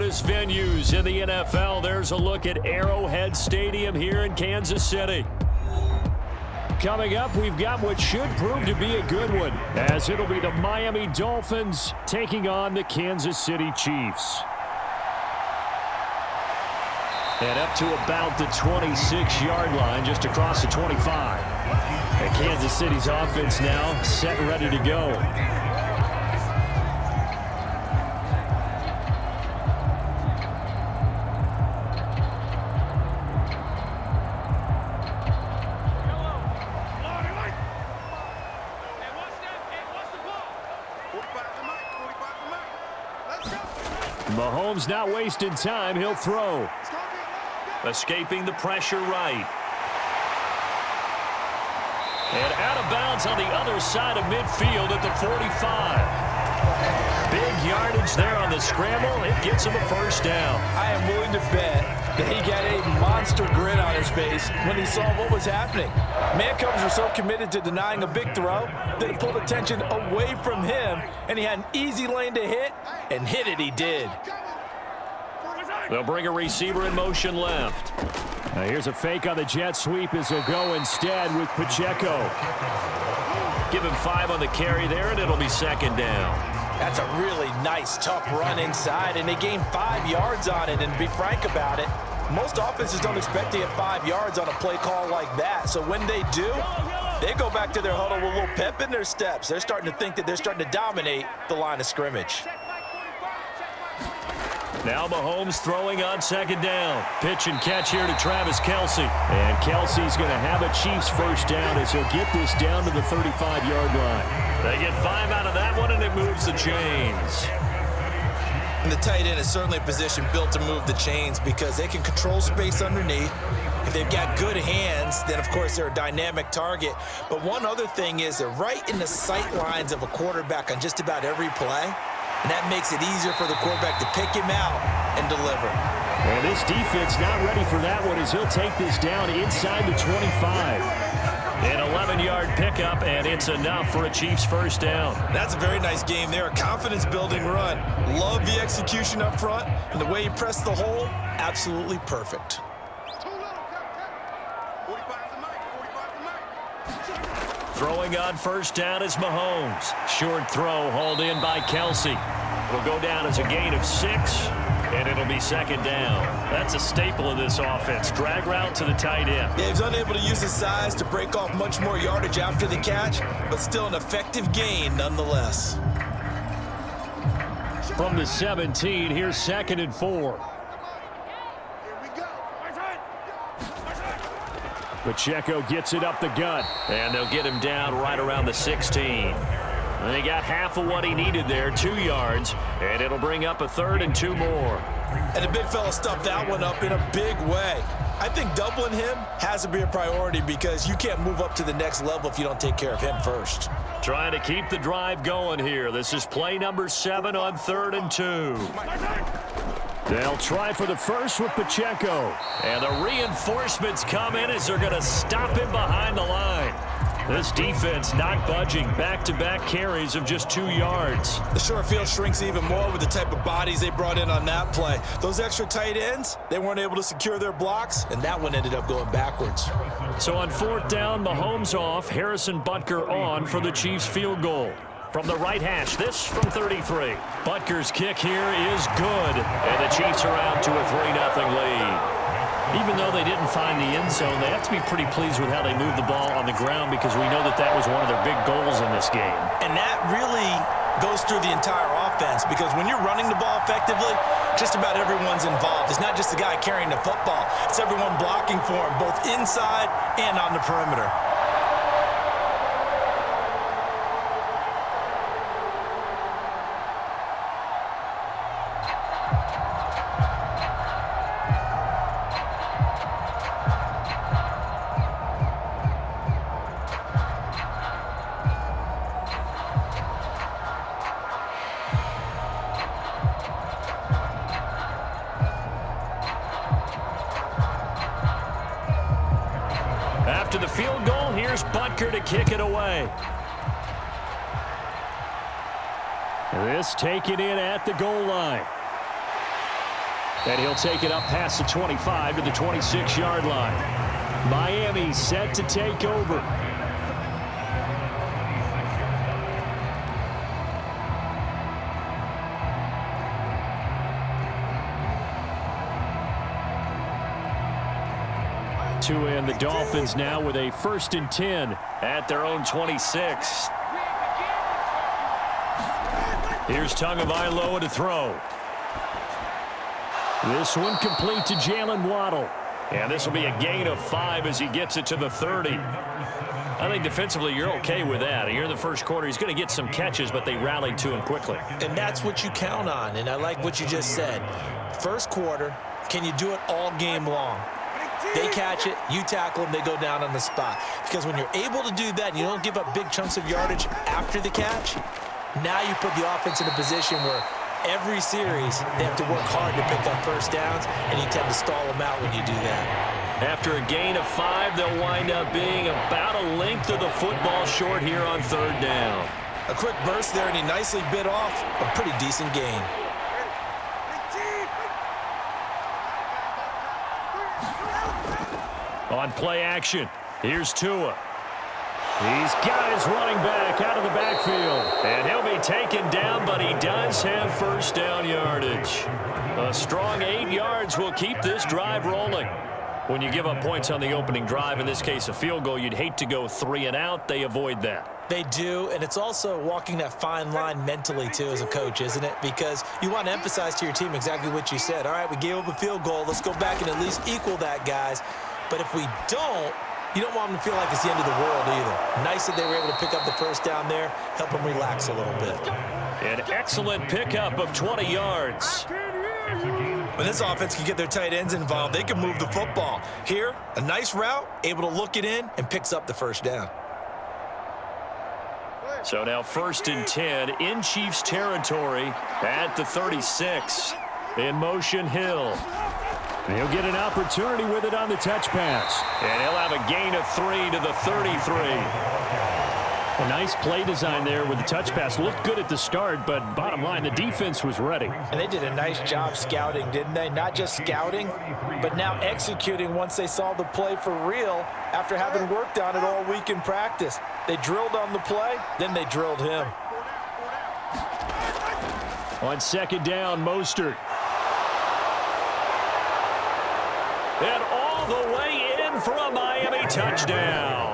loudest venues in the NFL. There's a look at Arrowhead Stadium here in Kansas City. Coming up, we've got what should prove to be a good one, as it'll be the Miami Dolphins taking on the Kansas City Chiefs. And up to about the 26-yard line, just across the 25. And Kansas City's offense now set and ready to go. Mahomes not wasting time. He'll throw. Escaping the pressure right. And out of bounds on the other side of midfield at the 45. Big yardage there on the scramble. It gets him a first down. I am willing to bet that he got a monster grin on his face when he saw what was happening. Mancombs were so committed to denying a big throw that it pulled attention away from him, and he had an easy lane to hit, and hit it he did. They'll bring a receiver in motion left. Now here's a fake on the jet sweep as he'll go instead with Pacheco. Give him 5 on the carry there, and it'll be second down. That's a really nice, tough run inside, and they gained 5 yards on it. And to be frank about it, most offenses don't expect to get 5 yards on a play call like that. So when they do, they go back to their huddle with a little pep in their steps. They're starting to think that they're starting to dominate the line of scrimmage. Now Mahomes throwing on second down. Pitch and catch here to Travis Kelce. And Kelce's going to have a Chiefs first down as he'll get this down to the 35-yard line. They get 5 out of that one, and it moves the chains. And the tight end is certainly a position built to move the chains because they can control space underneath. If they've got good hands, then, of course, they're a dynamic target. But one other thing is they're right in the sight lines of a quarterback on just about every play. And that makes it easier for the quarterback to pick him out and deliver. And this defense not ready for that one as he'll take this down inside the 25. An 11-yard pickup, and it's enough for a Chiefs first down. That's a very nice game there. A confidence-building run. Love the execution up front, and the way he pressed the hole, absolutely perfect. Throwing on first down is Mahomes. Short throw hauled in by Kelce. Will go down as a gain of 6, and it'll be second down. That's a staple of this offense. Drag route to the tight end. Yeah, he's unable to use his size to break off much more yardage after the catch, but still an effective gain nonetheless. From the 17, here's 2nd and 4. Pacheco gets it up the gut, and they'll get him down right around the 16. And they got half of what he needed there, 2 yards, and it'll bring up a 3rd and 2 more. And the big fella stuffed that one up in a big way. I think doubling him has to be a priority because you can't move up to the next level if you don't take care of him first. Trying to keep the drive going here. This is play number 7 on 3rd and 2. They'll try for the first with Pacheco. And the reinforcements come in as they're going to stop him behind the line. This defense not budging. Back-to-back carries of just 2 yards. The short field shrinks even more with the type of bodies they brought in on that play. Those extra tight ends, they weren't able to secure their blocks, and that one ended up going backwards. So on 4th down, Mahomes off, Harrison Butker on for the Chiefs field goal. From the right hash, this from 33. Butker's kick here is good, and the Chiefs are out to a 3-0 lead. Even though they didn't find the end zone, they have to be pretty pleased with how they moved the ball on the ground because we know that that was one of their big goals in this game. And that really goes through the entire offense because when you're running the ball effectively, just about everyone's involved. It's not just the guy carrying the football. It's everyone blocking for him, both inside and on the perimeter. After the field goal, here's Butker to kick it away. This taken in at the goal line. And he'll take it up past the 25 to the 26-yard line. Miami set to take over. And the Dolphins now with a 1st and 10 at their own 26. Here's Tagovailoa to throw. This one complete to Jalen Waddle. And this will be a gain of 5 as he gets it to the 30. I think defensively you're okay with that. Here in the first quarter, he's going to get some catches, but they rallied to him quickly. And that's what you count on, and I like what you just said. First quarter, can you do it all game long? They catch it, you tackle them, they go down on the spot. Because when you're able to do that and you don't give up big chunks of yardage after the catch, now you put the offense in a position where every series they have to work hard to pick up first downs, and you tend to stall them out when you do that. After a gain of 5, they'll wind up being about a length of the football short here on 3rd down. A quick burst there, and he nicely bit off a pretty decent gain. On play action, here's Tua. He's got his running back out of the backfield. And he'll be taken down, but he does have first down yardage. A strong 8 yards will keep this drive rolling. When you give up points on the opening drive, in this case a field goal, you'd hate to go 3 and out. They avoid that. They do, and it's also walking that fine line mentally, too, as a coach, isn't it? Because you want to emphasize to your team exactly what you said. All right, we gave up a field goal. Let's go back and at least equal that, guys. But if we don't, you don't want them to feel like it's the end of the world either. Nice that they were able to pick up the first down there, help them relax a little bit. An excellent pickup of 20 yards. When this offense can get their tight ends involved, they can move the football. Here, a nice route, able to look it in, and picks up the first down. So now 1st and 10 in Chiefs territory at the 36. In motion, Hill. He'll get an opportunity with it on the touch pass. And he'll have a gain of 3 to the 33. A nice play design there with the touch pass. Looked good at the start, but bottom line, the defense was ready. And they did a nice job scouting, didn't they? Not just scouting, but now executing once they saw the play for real after having worked on it all week in practice. They drilled on the play, then they drilled him. On 2nd down, Mostert. And all the way in for a Miami touchdown.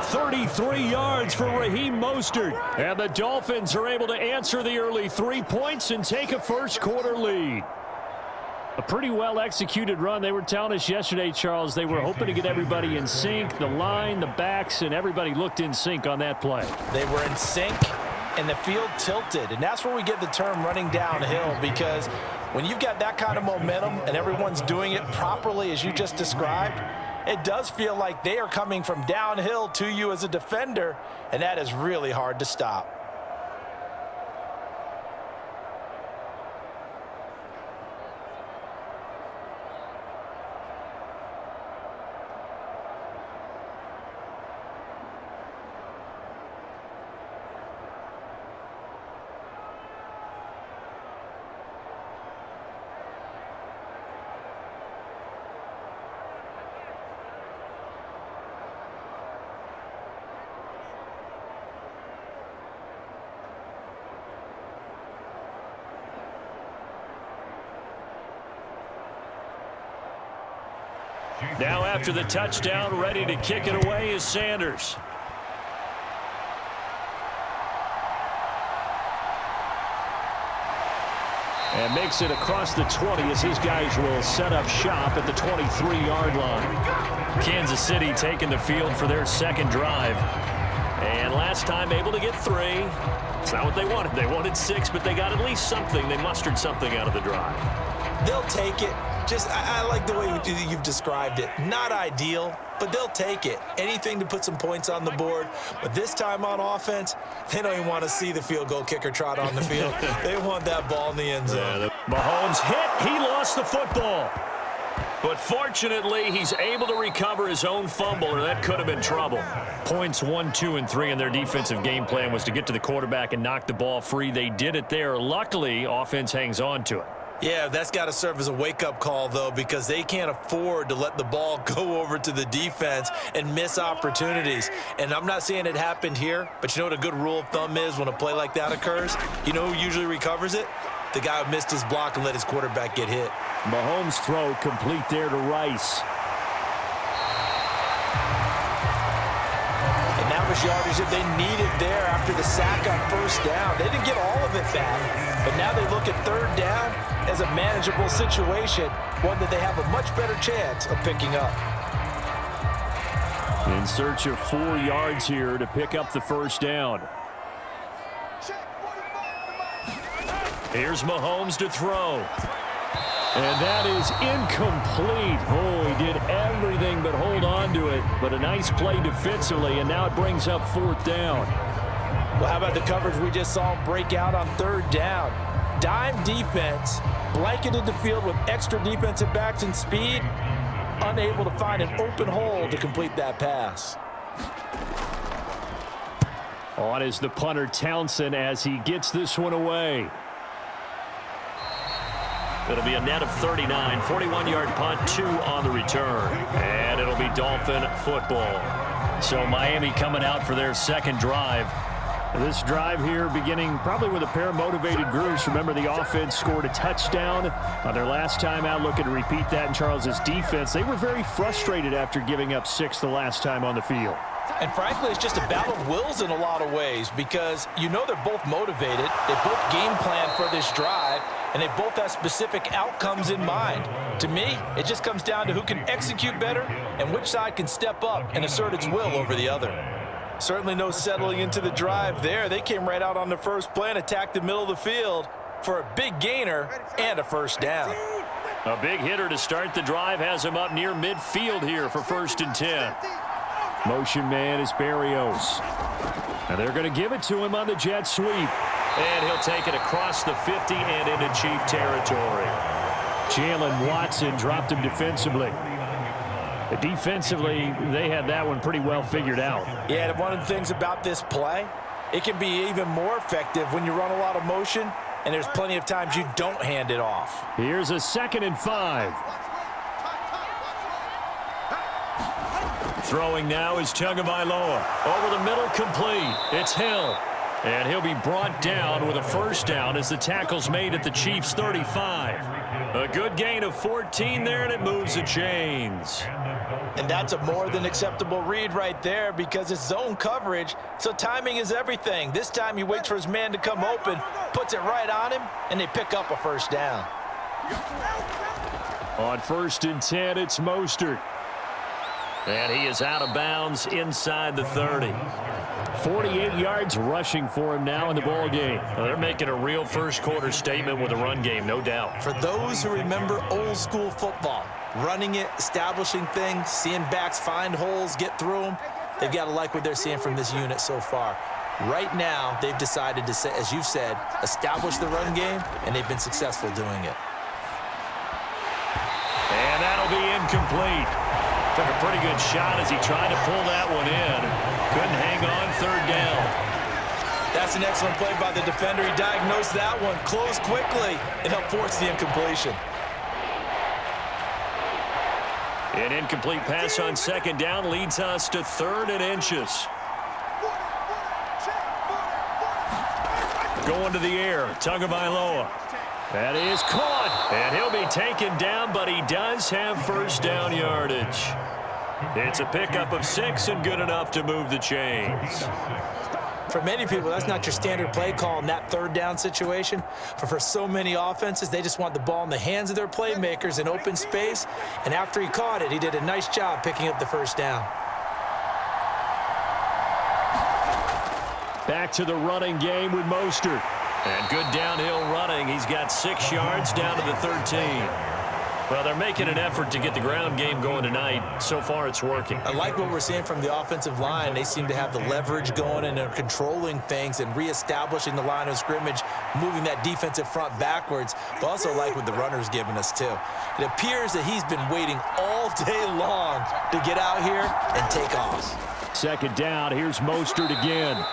33 yards for Raheem Mostert. And the Dolphins are able to answer the early 3 points and take a first quarter lead. A pretty well-executed run. They were telling us yesterday, Charles, they were hoping to get everybody in sync. The line, the backs, and everybody looked in sync on that play. They were in sync, and the field tilted. And that's where we get the term running downhill, because when you've got that kind of momentum and everyone's doing it properly as you just described, it does feel like they are coming from downhill to you as a defender, and that is really hard to stop. Now after the touchdown, ready to kick it away is Sanders. And makes it across the 20 as his guys will set up shop at the 23-yard line. Kansas City taking the field for their second drive. And last time able to get 3. It's not what they wanted. They wanted 6, but they got at least something. They mustered something out of the drive. They'll take it. I like the way you've described it. Not ideal, but they'll take it. Anything to put some points on the board. But this time on offense, they don't even want to see the field goal kicker trot on the field. They want that ball in the end zone. Mahomes hit. He lost the football. But fortunately, he's able to recover his own fumble, or that could have been trouble. Points 1, 2, and 3 in their defensive game plan was to get to the quarterback and knock the ball free. They did it there. Luckily, offense hangs on to it. Yeah, that's got to serve as a wake-up call, though, because they can't afford to let the ball go over to the defense and miss opportunities. And I'm not saying it happened here, but you know what a good rule of thumb is when a play like that occurs? You know who usually recovers it? The guy who missed his block and let his quarterback get hit. Mahomes' throw complete there to Rice. And that was yardage that they needed there after the sack on first down. They didn't get all of it back, but now they look at third down as a manageable situation, one that they have a much better chance of picking up. In search of 4 yards here to pick up the first down. Here's Mahomes to throw. And that is incomplete. Oh, he did everything but hold on to it. But a nice play defensively, and now it brings up 4th down. Well, how about the coverage we just saw him break out on third down? Dime defense, blanketed the field with extra defensive backs and speed, unable to find an open hole to complete that pass. On is the punter Townsend as he gets this one away. It'll be a net of 39, 41-yard punt, 2 on the return. And it'll be Dolphin football. So Miami coming out for their second drive. This drive here beginning probably with a pair of motivated groups. Remember, the offense scored a touchdown on their last time out, looking to repeat that in Charles's defense. They were very frustrated after giving up 6 the last time on the field. And frankly, it's just a battle of wills in a lot of ways because you know they're both motivated. They both game plan for this drive, and they both have specific outcomes in mind. To me, it just comes down to who can execute better and which side can step up and assert its will over the other. Certainly no settling into the drive there. They came right out on the first play and attacked the middle of the field for a big gainer and a first down. A big hitter to start the drive has him up near midfield here for 1st and 10. Motion man is Berrios. And they're going to give it to him on the jet sweep. And he'll take it across the 50 and into Chief territory. Jalen Watson dropped him defensively. Defensively, they had that one pretty well figured out. Yeah, and one of the things about this play, it can be even more effective when you run a lot of motion, and there's plenty of times you don't hand it off. Here's a 2nd and 5. Throwing now is Tagovailoa. Over the middle, complete. It's Hill. And he'll be brought down with a first down as the tackle's made at the Chiefs' 35. A good gain of 14 there, and it moves the chains. And that's a more than acceptable read right there because it's zone coverage, so timing is everything. This time he waits for his man to come open, puts it right on him, and they pick up a first down. On 1st and 10, it's Mostert. And he is out of bounds inside the 30. 48 yards rushing for him now in the ball game. Well, they're making a real first-quarter statement with a run game, no doubt. For those who remember old-school football, running it, establishing things, seeing backs find holes, get through them, they've got to like what they're seeing from this unit so far. Right now, they've decided to, as you've said, establish the run game, and they've been successful doing it. And that'll be incomplete. Took a pretty good shot as he tried to pull that one in. Couldn't hang on, 3rd down. That's an excellent play by the defender. He diagnosed that one, closed quickly, and helped force the incompletion. An incomplete pass on 2nd down leads us to 3rd and inches. Going to the air, Tagovailoa. That is caught, and he'll be taken down, but he does have first down yardage. It's a pickup of 6 and good enough to move the chains. For many people, that's not your standard play call in that 3rd down situation. But for so many offenses, they just want the ball in the hands of their playmakers in open space. And after he caught it, he did a nice job picking up the first down. Back to the running game with Mostert. And good downhill running. He's got 6 yards down to the 13. Well, they're making an effort to get the ground game going tonight. So far, it's working. I like what we're seeing from the offensive line. They seem to have the leverage going, and they're controlling things and reestablishing the line of scrimmage, moving that defensive front backwards. But also like what the runner's giving us, too. It appears that he's been waiting all day long to get out here and take off. 2nd down. Here's Mostert again.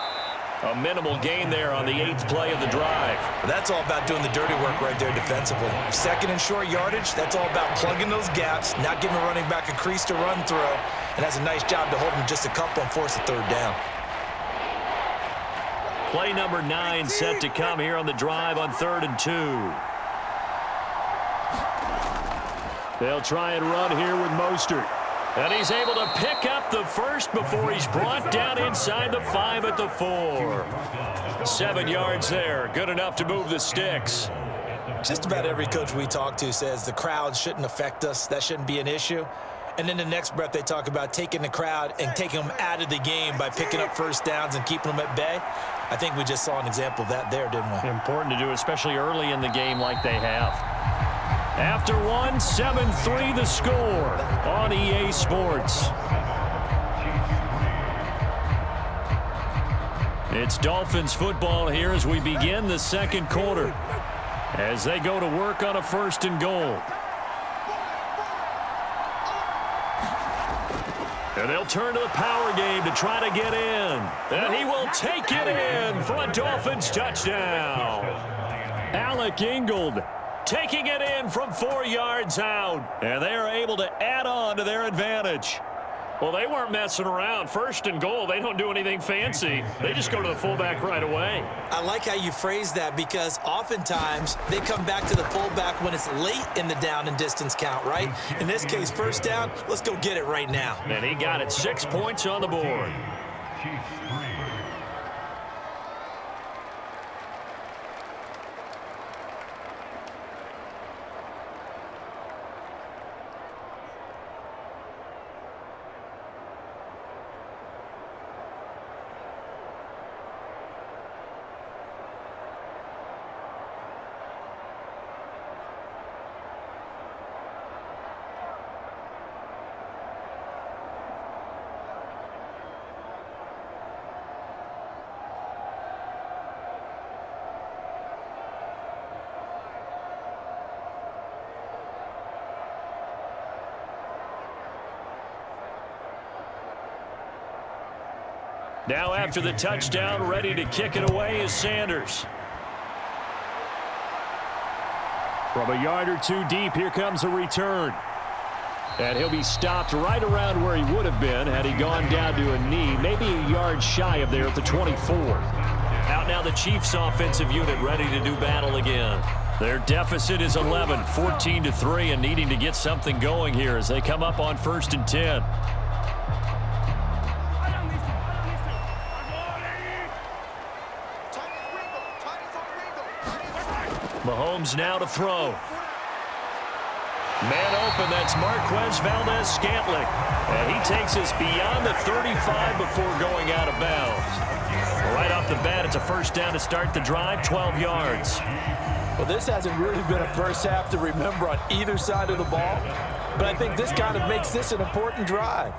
A minimal gain there on the 8th play of the drive. That's all about doing the dirty work right there defensively. Second and short yardage, that's all about plugging those gaps, not giving a running back a crease to run through, and that's a nice job to hold him just a couple and force a third down. Play number 9 set to come here on the drive on 3rd and 2. They'll try and run here with Mostert. And he's able to pick up the first before he's brought down inside the 5 at the 4. 7 yards there. Good enough to move the sticks. Just about every coach we talk to says the crowd shouldn't affect us. That shouldn't be an issue. And then the next breath they talk about taking the crowd and taking them out of the game by picking up first downs and keeping them at bay. I think we just saw an example of that there, didn't we? Important to do, especially early in the game like they have. After one, 7-3 the score on EA Sports. It's Dolphins football here as we begin the second quarter, as they go to work on a 1st and goal. And they'll turn to the power game to try to get in. And he will take it in for a Dolphins touchdown. Alec Ingold taking it in from 4 yards out. And they are able to add on to their advantage. Well, they weren't messing around. 1st and goal, they don't do anything fancy. They just go to the fullback right away. I like how you phrase that because oftentimes they come back to the fullback when it's late in the down and distance count, right? In this case, 1st down, let's go get it right now. And he got it. 6 points on the board. Now after the touchdown, ready to kick it away is Sanders. From a yard or 2 deep, here comes a return. And he'll be stopped right around where he would have been had he gone down to a knee, maybe a yard shy of there at the 24. Out now the Chiefs offensive unit ready to do battle again. Their deficit is 11, 14-3, and needing to get something going here as they come up on 1st and 10. Mahomes now to throw. Man open, that's Marquez Valdez-Scantling. And he takes us beyond the 35 before going out of bounds. Right off the bat, it's a 1st down to start the drive, 12 yards. Well, this hasn't really been a first half to remember on either side of the ball, but I think this kind of makes this an important drive.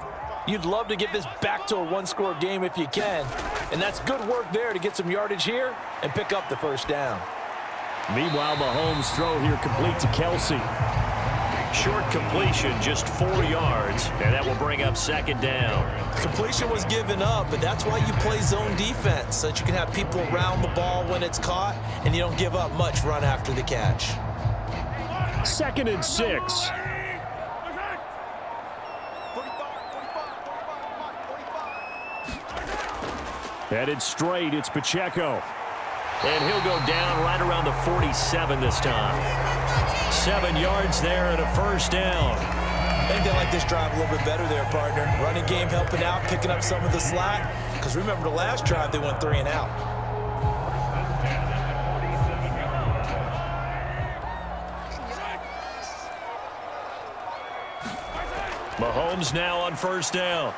You'd love to get this back to a 1-score game if you can, and that's good work there to get some yardage here and pick up the 1st down. Meanwhile, Mahomes' throw here complete to Kelsey. Short completion, just 4 yards, and that will bring up 2nd down. Completion was given up, but that's why you play zone defense, so that you can have people around the ball when it's caught, and you don't give up much run after the catch. 2nd and 6. Headed straight, it's Pacheco. And he'll go down right around the 47 this time. 7 yards there and a 1st down. I think they like this drive a little bit better there, partner. Running game helping out, picking up some of the slack. Because remember the last drive, they went 3 and out. Mahomes now on 1st down.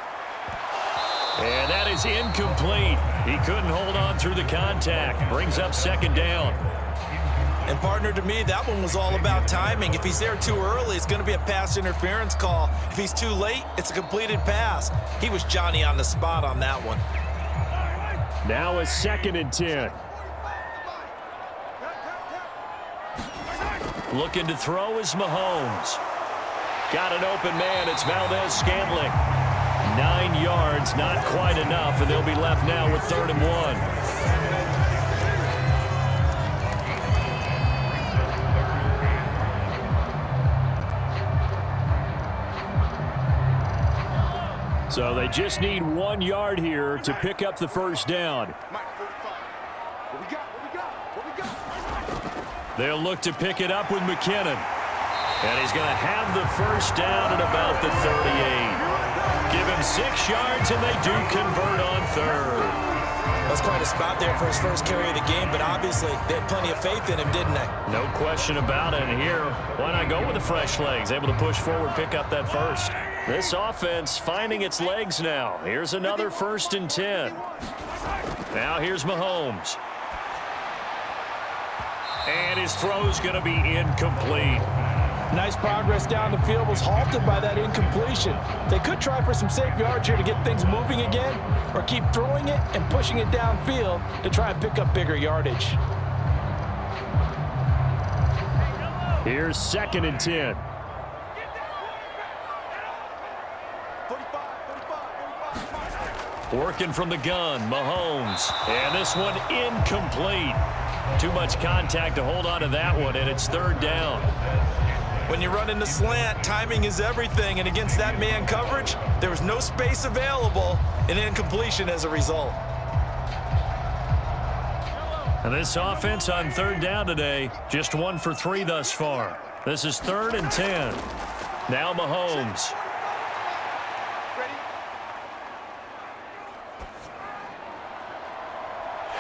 And that is incomplete. He couldn't hold on through the contact. Brings up 2nd down. And partner, to me, that one was all about timing. If he's there too early, it's going to be a pass interference call. If he's too late, it's a completed pass. He was Johnny on the spot on that one. Now a 2nd and 10. Looking to throw is Mahomes. Got an open man. It's Valdez-Scantling. 9 yards, not quite enough, and they'll be left now with 3rd and 1. So they just need 1 yard here to pick up the first down. They'll look to pick it up with McKinnon. And he's going to have the first down at about the 38. Give him 6 yards, and they do convert on third. That's quite a spot there for his first carry of the game, but obviously they had plenty of faith in him, didn't they? No question about it. And here, why not go with the fresh legs? Able to push forward, pick up that first. This offense finding its legs now. Here's another 1st and 10. Now here's Mahomes. And his throw's going to be incomplete. Nice progress down the field, was halted by that incompletion. They could try for some safe yards here to get things moving again, or keep throwing it and pushing it downfield to try and pick up bigger yardage. Here's 2nd and 10. Working from the gun, Mahomes. And this one incomplete. Too much contact to hold on to that one, and it's 3rd down. When you run in the slant, timing is everything, and against that man coverage, there was no space available, and incompletion as a result. And this offense on 3rd down today, just 1 for 3 thus far. This is 3rd and 10. Now Mahomes.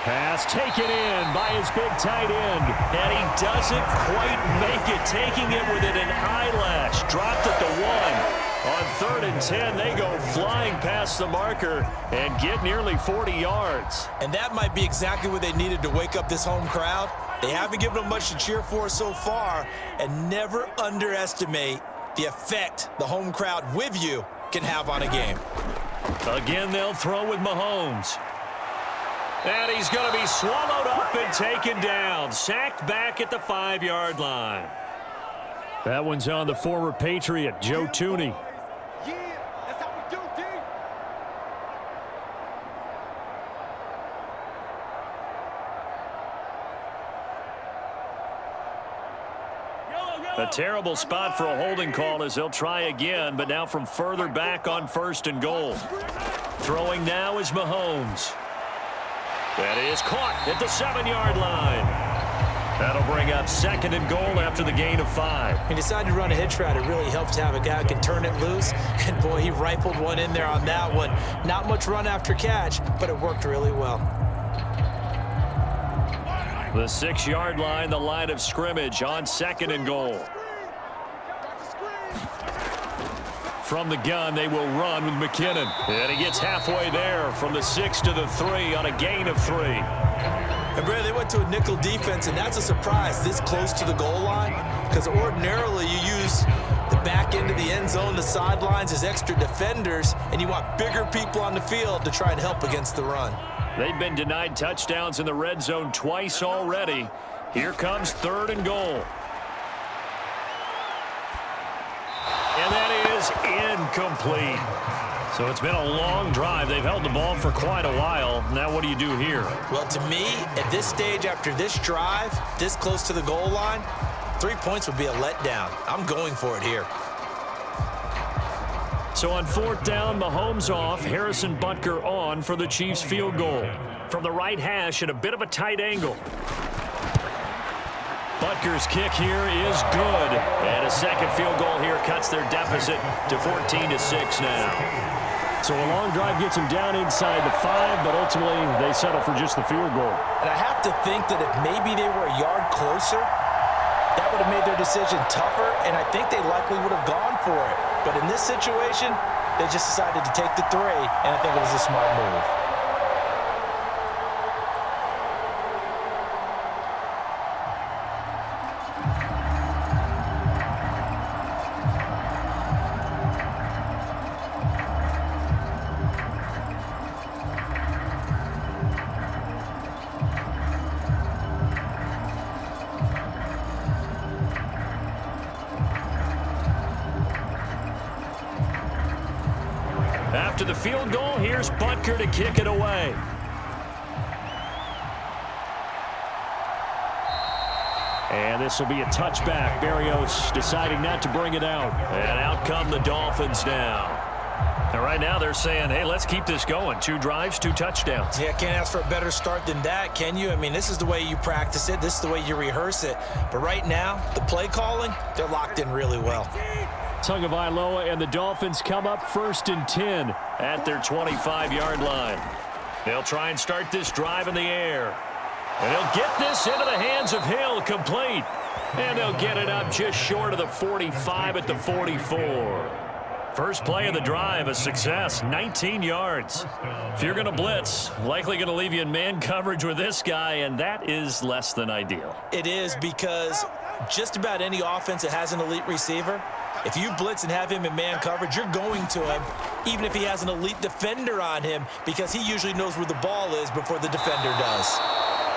Pass taken in by his big tight end. And he doesn't quite make it. Taking it within an eyelash. Dropped at the 1. On 3rd and 10, they go flying past the marker and get nearly 40 yards. And that might be exactly what they needed to wake up this home crowd. They haven't given them much to cheer for so far. And never underestimate the effect the home crowd with you can have on a game. Again, they'll throw with Mahomes. And he's going to be swallowed up and taken down. Sacked back at the 5-yard line. That one's on the former Patriot, Joe Tooney. Yeah, that's how we do, D. A terrible spot for a holding call as they'll try again, but now from further back on 1st and goal. Throwing now is Mahomes. That is caught at the 7-yard line. That'll bring up 2nd and goal after the gain of 5. He decided to run a hitch route. It really helps to have a guy who can turn it loose. And, boy, he rifled one in there on that one. Not much run after catch, but it worked really well. The 6-yard line, the line of scrimmage on 2nd and goal. From the gun, they will run with McKinnon. And he gets halfway there from the 6 to the 3 on a gain of 3. And, Brad, they went to a nickel defense, and that's a surprise this close to the goal line, because ordinarily you use the back end of the end zone, the sidelines as extra defenders, and you want bigger people on the field to try and help against the run. They've been denied touchdowns in the red zone twice already. Here comes 3rd and goal. And that is incomplete. So it's been a long drive. They've held the ball for quite a while. Now what do you do here? Well, to me, at this stage after this drive, this close to the goal line, 3 points would be a letdown. I'm going for it here. So on 4th down, Mahomes off, Harrison Butker on for the Chiefs field goal. From the right hash at a bit of a tight angle. Butker's kick here is good. And a second field goal here cuts their deficit to 14-6 now. So a long drive gets them down inside the 5, but ultimately they settle for just the field goal. And I have to think that if maybe they were a yard closer, that would have made their decision tougher, and I think they likely would have gone for it. But in this situation, they just decided to take the 3, and I think it was a smart move. After the field goal, here's Butker to kick it away. And this will be a touchback. Berrios deciding not to bring it out. And out come the Dolphins now. And right now they're saying, hey, let's keep this going. 2 drives, 2 touchdowns. Yeah, can't ask for a better start than that, can you? I mean, this is the way you practice it. This is the way you rehearse it. But right now, the play calling, they're locked in really well. Tagovailoa and the Dolphins come up 1st and 10 at their 25-yard line. They'll try and start this drive in the air. And they'll get this into the hands of Hill, complete. And they'll get it up just short of the 45 at the 44. First play of the drive, a success, 19 yards. If you're going to blitz, likely going to leave you in man coverage with this guy, and that is less than ideal. It is, because just about any offense that has an elite receiver, if you blitz and have him in man coverage, you're going to him, even if he has an elite defender on him, because he usually knows where the ball is before the defender does.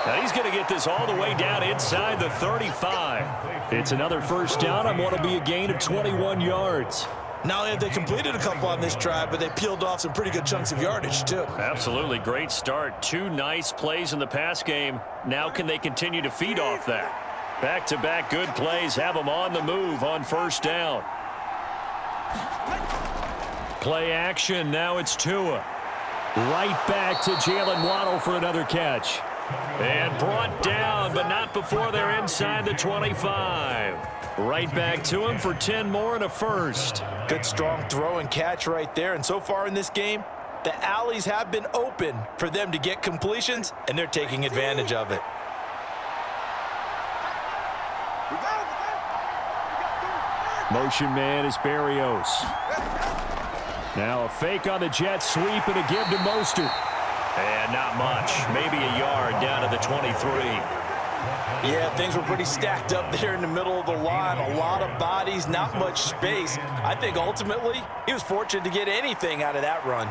Now he's going to get this all the way down inside the 35. It's another first down on what will be a gain of 21 yards. Not only have they completed a couple on this drive, but they peeled off some pretty good chunks of yardage, too. Absolutely. Great start. 2 nice plays in the pass game. Now can they continue to feed off that? Back-to-back good plays have them on the move on first down. Play action. Now it's Tua. Right back to Jalen Waddle for another catch. And brought down, but not before they're inside the 25. Right back to him for 10 more and a first. Good strong throw and catch right there. And so far in this game, the alleys have been open for them to get completions, and they're taking advantage of it. Motion man is Berrios. Now a fake on the jet sweep and a give to Mostert. And not much. Maybe a yard down to the 23. Yeah, things were pretty stacked up there in the middle of the line. A lot of bodies, not much space. I think ultimately he was fortunate to get anything out of that run.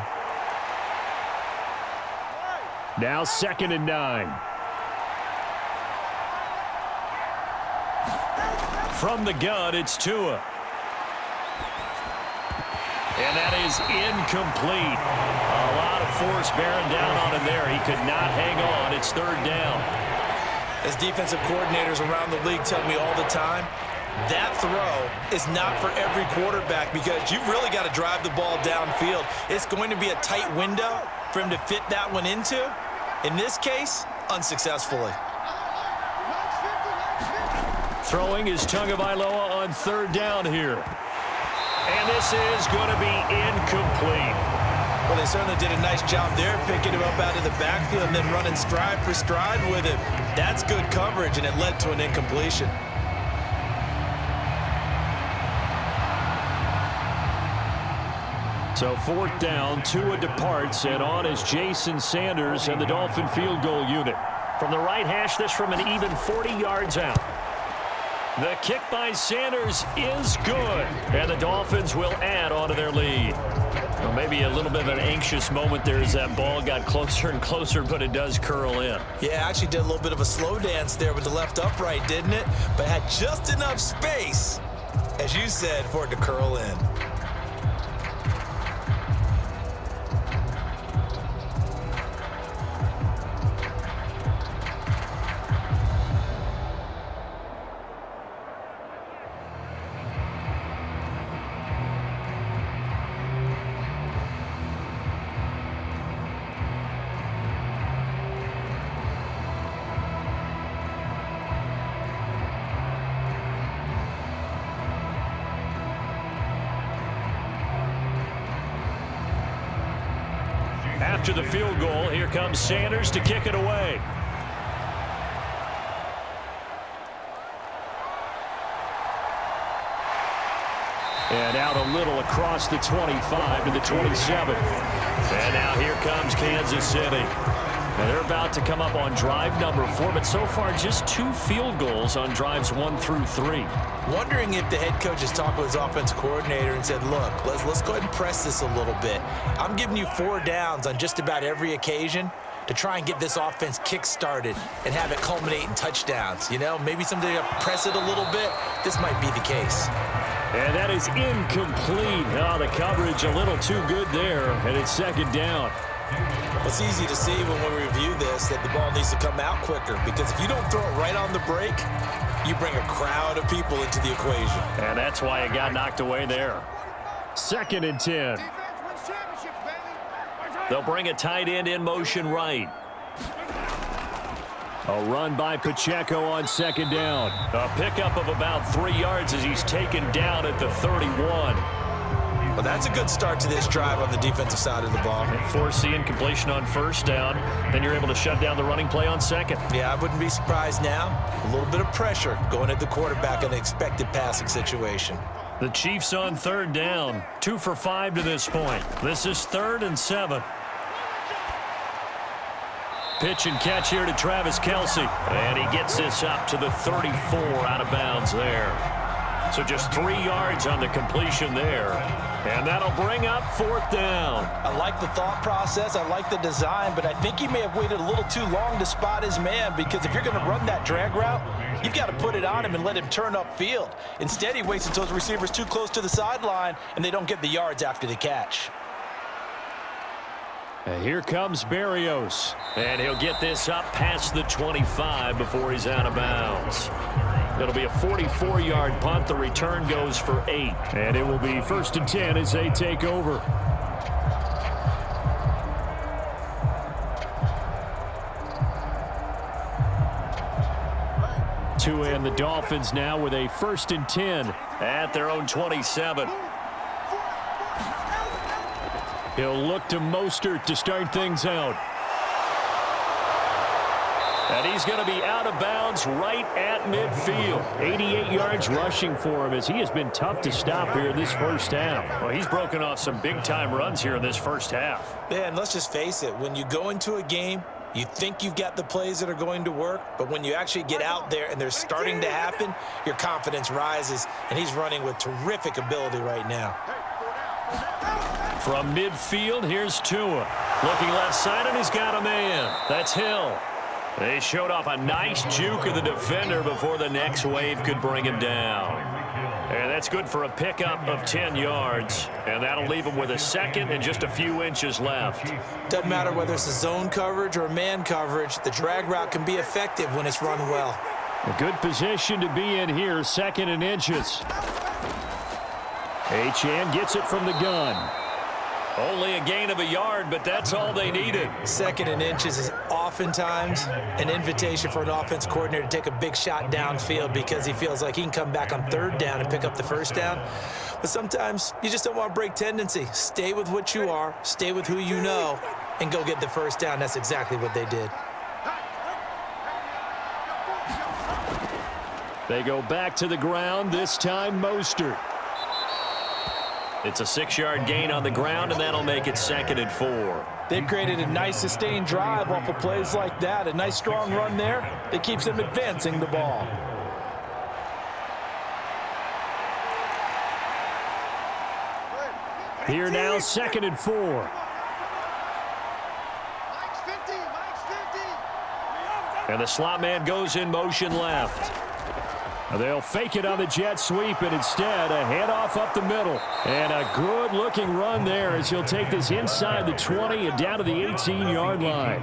Now 2nd and 9. From the gun, it's Tua. And that is incomplete. A lot of force bearing down on him there. He could not hang on. It's 3rd down. As defensive coordinators around the league tell me all the time, that throw is not for every quarterback, because you've really got to drive the ball downfield. It's going to be a tight window for him to fit that one into. In this case, unsuccessfully. Throwing is Tagovailoa on 3rd down here. And this is going to be incomplete. Well, they certainly did a nice job there, picking him up out of the backfield and then running stride for stride with him. That's good coverage, and it led to an incompletion. So 4th down, Tua departs, and on is Jason Sanders and the Dolphin field goal unit. From the right hash, this from an even 40 yards out. The kick by Sanders is good, and the Dolphins will add on to their lead. Well, maybe a little bit of an anxious moment there as that ball got closer and closer, but it does curl in. Yeah, actually did a little bit of a slow dance there with the left upright, didn't it? But had just enough space, as you said, for it to curl in. After the field goal, here comes Sanders to kick it away. And out a little across the 25 to the 27. And now here comes Kansas City. And they're about to come up on drive number 4, but so far just 2 field goals on drives 1 through 3. Wondering if the head coach has talked with his offensive coordinator and said, look, let's go ahead and press this a little bit. I'm giving you 4 downs on just about every occasion to try and get this offense kick-started and have it culminate in touchdowns. You know, maybe someday press it a little bit. This might be the case. And that is incomplete. Oh, the coverage a little too good there, and it's 2nd down. It's easy to see when we review this that the ball needs to come out quicker, because if you don't throw it right on the break, you bring a crowd of people into the equation. And that's why it got knocked away there. 2nd and 10. They'll bring a tight end in motion right. A run by Pacheco on second down. A pickup of about 3 yards as he's taken down at the 31. Well, that's a good start to this drive on the defensive side of the ball. Force incompletion on first down. Then you're able to shut down the running play on second. Yeah, I wouldn't be surprised now. A little bit of pressure going at the quarterback in an expected passing situation. The Chiefs on third down. 2 for 5 to this point. This is 3rd and 7. Pitch and catch here to Travis Kelce. And he gets this up to the 34 out of bounds there. So just 3 yards on the completion there. And that'll bring up 4th down. I like the thought process. I like the design, but I think he may have waited a little too long to spot his man, because if you're going to run that drag route, you've got to put it on him and let him turn upfield. Instead, he waits until his receiver's too close to the sideline, and they don't get the yards after the catch. And here comes Berrios. And he'll get this up past the 25 before he's out of bounds. It'll be a 44-yard punt. The return goes for 8. And it will be 1st and 10 as they take over. Tua and the Dolphins now with a 1st and 10 at their own 27. He'll look to Mostert to start things out. And he's going to be out of bounds right at midfield. 88 yards rushing for him, as he has been tough to stop here in this first half. Well, he's broken off some big-time runs here in this first half. Yeah, and let's just face it. When you go into a game, you think you've got the plays that are going to work, but when you actually get out there and they're starting to happen, your confidence rises, and he's running with terrific ability right now. From midfield, here's Tua. Looking left side, and he's got a man. That's Hill. They showed off a nice juke of the defender before the next wave could bring him down. And that's good for a pickup of 10 yards. And that'll leave him with a second and just a few inches left. Doesn't matter whether it's a zone coverage or man coverage, the drag route can be effective when it's run well. A good position to be in here, 2nd and inches. Achane gets it from the gun. Only a gain of a yard, but that's all they needed. 2nd and inches is oftentimes an invitation for an offense coordinator to take a big shot downfield because he feels like he can come back on 3rd down and pick up the 1st down. But sometimes you just don't want to break tendency. Stay with what you are, stay with who you know, and go get the 1st down. That's exactly what they did. They go back to the ground, this time Mostert. It's a 6-yard gain on the ground, and that'll make it 2nd and 4. They've created a nice sustained drive off of plays like that. A nice strong run there that keeps them advancing the ball. Here now, 2nd and 4. And the slot man goes in motion left. They'll fake it on the jet sweep, and instead a handoff up the middle. And a good-looking run there as he'll take this inside the 20 and down to the 18-yard line.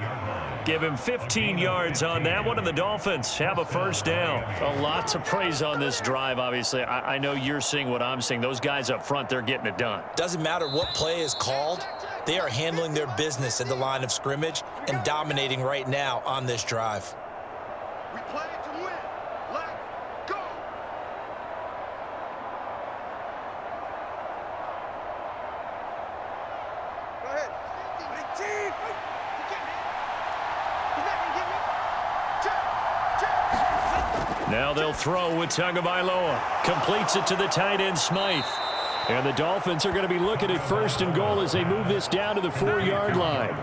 Give him 15 yards on that one, and the Dolphins have a 1st down. A lot to praise on this drive, obviously. I know you're seeing what I'm seeing. Those guys up front, they're getting it done. Doesn't matter what play is called. They are handling their business at the line of scrimmage and dominating right now on this drive. We play to win. Let's go. Go ahead. Team. Now they'll throw with Tagovailoa. Completes it to the tight end, Smythe. And the Dolphins are going to be looking at 1st and goal as they move this down to the 4-yard line.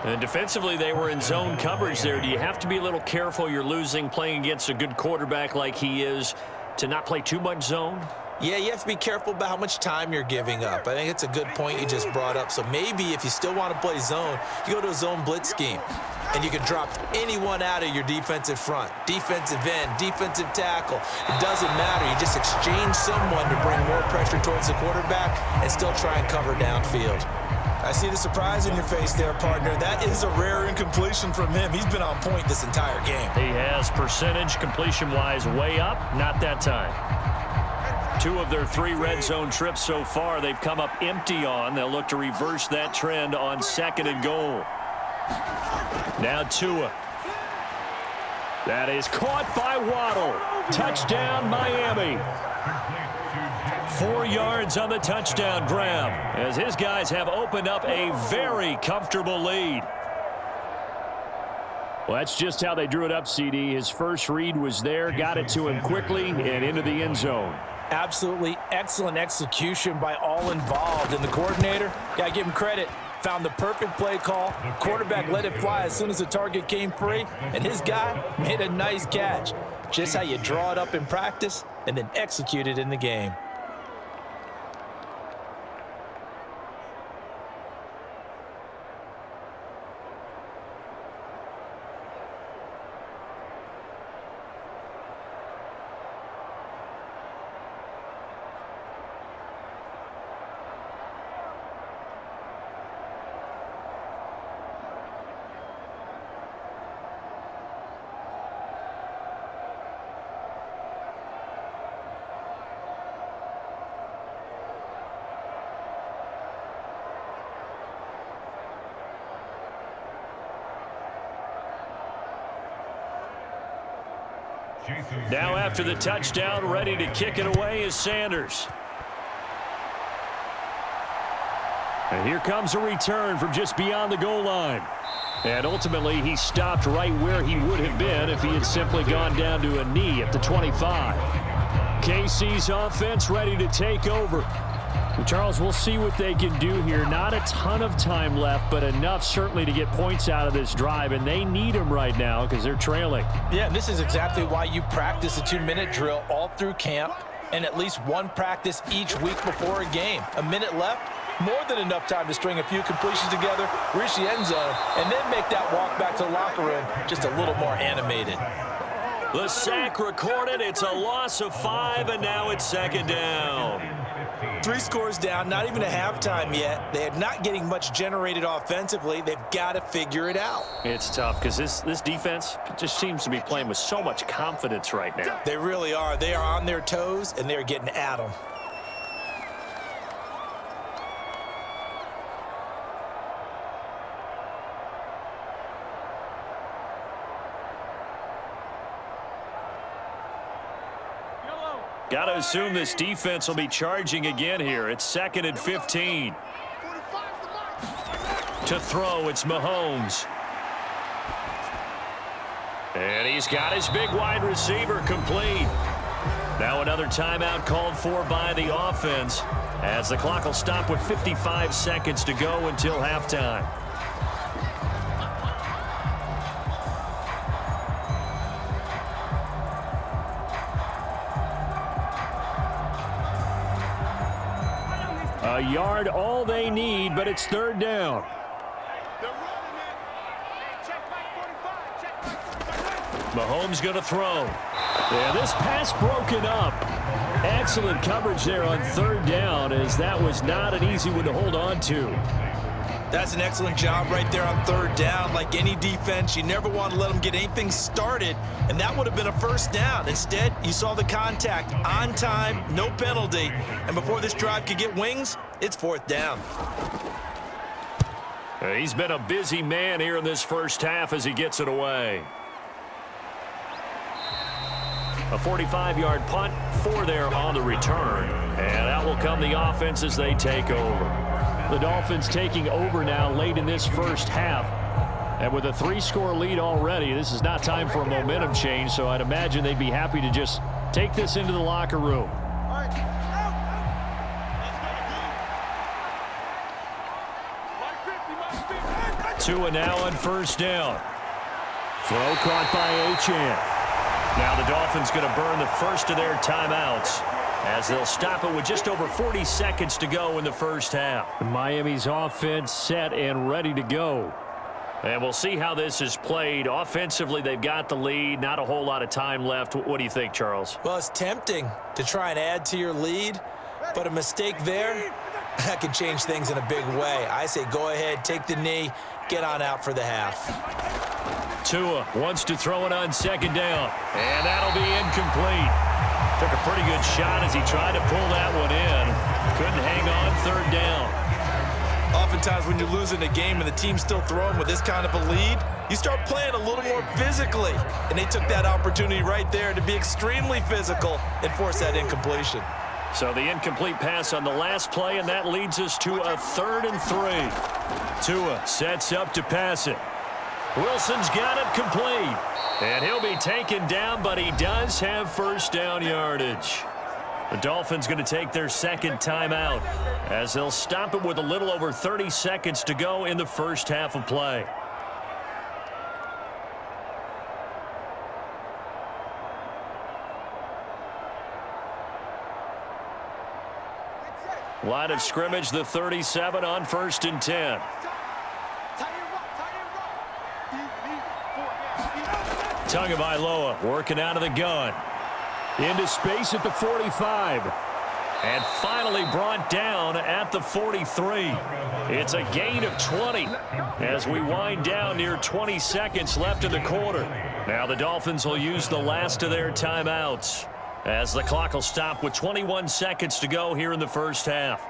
And defensively, they were in zone coverage there. Do you have to be a little careful? You're losing, playing against a good quarterback like he is, to not play too much zone? Yeah, you have to be careful about how much time you're giving up. I think it's a good point you just brought up. So maybe if you still want to play zone, you go to a zone blitz scheme. And you can drop anyone out of your defensive front. Defensive end, defensive tackle. It doesn't matter. You just exchange someone to bring more pressure towards the quarterback and still try and cover downfield. I see the surprise in your face there, partner. That is a rare incompletion from him. He's been on point this entire game. He has percentage completion-wise way up. Not that time. 2 of their 3 red zone trips so far, they've come up empty on. They'll look to reverse that trend on 2nd and goal. Now Tua. That is caught by Waddle. Touchdown, Miami. 4 yards on the touchdown grab as his guys have opened up a very comfortable lead. Well, that's just how they drew it up, CD. His first read was there, got it to him quickly, and into the end zone. Absolutely excellent execution by all involved. And the coordinator, got to give him credit, found the perfect play call. Quarterback let it fly as soon as the target came free, and his guy made a nice catch. Just how you draw it up in practice and then execute it in the game. Now after the touchdown, ready to kick it away is Sanders. And here comes a return from just beyond the goal line. And ultimately, he stopped right where he would have been if he had simply gone down to a knee at the 25. KC's offense ready to take over. Well, Charles, we'll see what they can do here. Not a ton of time left, but enough certainly to get points out of this drive, and they need them right now because they're trailing. Yeah, and this is exactly why you practice a 2-minute drill all through camp and at least one practice each week before a game. A minute left, more than enough time to string a few completions together, reach the end zone, and then make that walk back to the locker room just a little more animated. The sack recorded. It's a loss of 5, and now it's 2nd down. 3 scores down, not even a halftime yet. They are not getting much generated offensively. They've got to figure it out. It's tough because this defense just seems to be playing with so much confidence right now. They really are. They are on their toes, and they're getting at them. Got to assume this defense will be charging again here. It's 2nd and 15. To throw, it's Mahomes. And he's got his big wide receiver complete. Now another timeout called for by the offense as the clock will stop with 55 seconds to go until halftime. A yard all they need, but it's 3rd down. Mahomes going to throw. Yeah, this pass broken up. Excellent coverage there on 3rd down, as that was not an easy one to hold on to. That's an excellent job right there on 3rd down. Like any defense, you never want to let them get anything started, and that would have been a 1st down. Instead, you saw the contact on time, no penalty, and before this drive could get wings, it's 4th down. He's been a busy man here in this first half as he gets it away. A 45-yard punt, 4 there on the return, and out will come the offense as they take over. The Dolphins taking over now late in this first half. And with a 3-score lead already, this is not time for a momentum change, so I'd imagine they'd be happy to just take this into the locker room. Tua now on 1st down. Throw caught by Achane. Now the Dolphins going to burn the first of their timeouts as they'll stop it with just over 40 seconds to go in the first half. Miami's offense set and ready to go. And we'll see how this is played. Offensively, they've got the lead. Not a whole lot of time left. What do you think, Charles? Well, it's tempting to try and add to your lead, but a mistake there, that can change things in a big way. I say go ahead, take the knee, get on out for the half. Tua wants to throw it on 2nd down, and that'll be incomplete. Took a pretty good shot as he tried to pull that one in. Couldn't hang on third down. Oftentimes when you're losing a game and the team's still throwing with this kind of a lead, you start playing a little more physically. And they took that opportunity right there to be extremely physical and force that incompletion. So the incomplete pass on the last play, and that leads us to a 3rd and 3. Tua sets up to pass it. Wilson's got it complete. And he'll be taken down, but he does have first down yardage. The Dolphins going to take their second timeout as they'll stop it with a little over 30 seconds to go in the first half of play. Line of scrimmage, the 37 on 1st and 10. Tagovailoa working out of the gun. Into space at the 45. And finally brought down at the 43. It's a gain of 20 as we wind down near 20 seconds left in the quarter. Now the Dolphins will use the last of their timeouts as the clock will stop with 21 seconds to go here in the first half.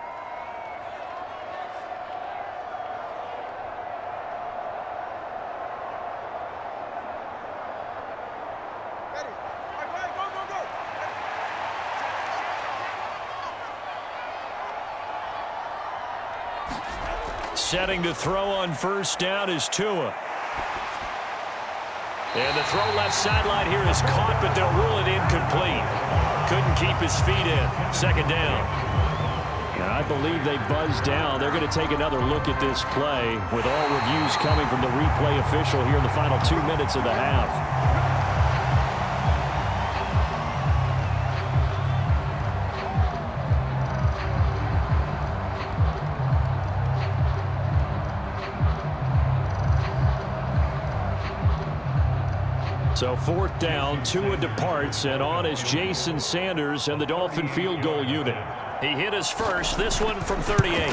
Setting to throw on first down is Tua. And the throw left sideline here is caught, but they'll rule it incomplete. Couldn't keep his feet in. Second down. And I believe they buzzed down. They're going to take another look at this play with all reviews coming from the replay official here in the final 2 minutes of the half. So 4th down, Tua departs, and on is Jason Sanders and the Dolphin field goal unit. He hit his first, this one from 38.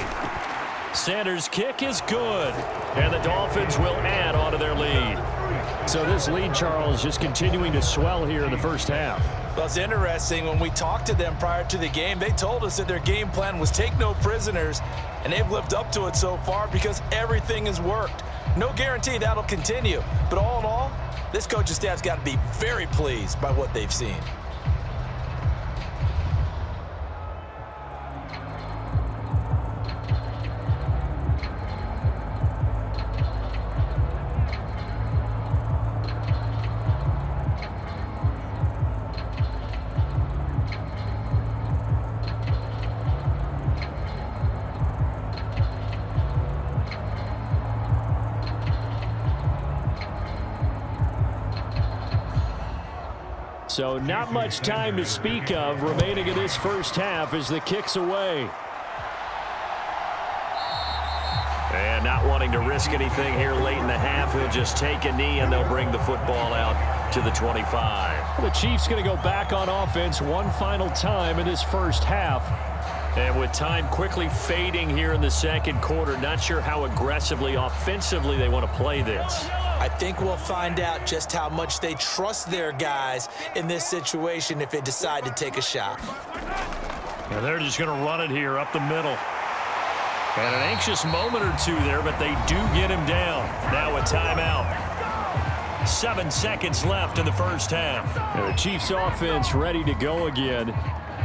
Sanders' kick is good, and the Dolphins will add on to their lead. So this lead, Charles, just continuing to swell here in the first half. Well, it's interesting. When we talked to them prior to the game, they told us that their game plan was take no prisoners, and they've lived up to it so far because everything has worked. No guarantee that'll continue, but all in all, this coaching staff's got to be very pleased by what they've seen. So not much time to speak of remaining in this first half as the kick's away. And not wanting to risk anything here late in the half, he'll just take a knee and they'll bring the football out to the 25. The Chiefs going to go back on offense one final time in this first half. And with time quickly fading here in the second quarter, not sure how aggressively, offensively they want to play this. I think we'll find out just how much they trust their guys in this situation if they decide to take a shot. And they're just going to run it here up the middle. And an anxious moment or two there, but they do get him down. Now a timeout. 7 seconds left in the first half. And the Chiefs offense ready to go again.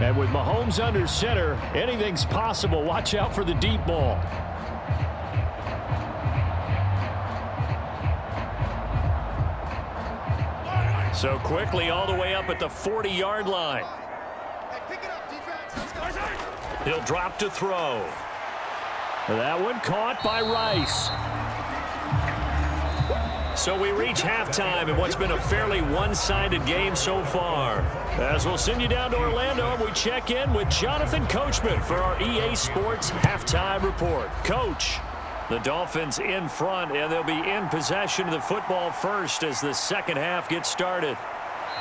And with Mahomes under center, anything's possible. Watch out for the deep ball. So quickly all the way up at the 40-yard line. He'll drop to throw. That one caught by Rice. So we reach halftime in what's been a fairly one-sided game so far. As we'll send you down to Orlando, we check in with Jonathan Coachman for our EA Sports Halftime Report. Coach, the Dolphins in front, and they'll be in possession of the football first as the second half gets started.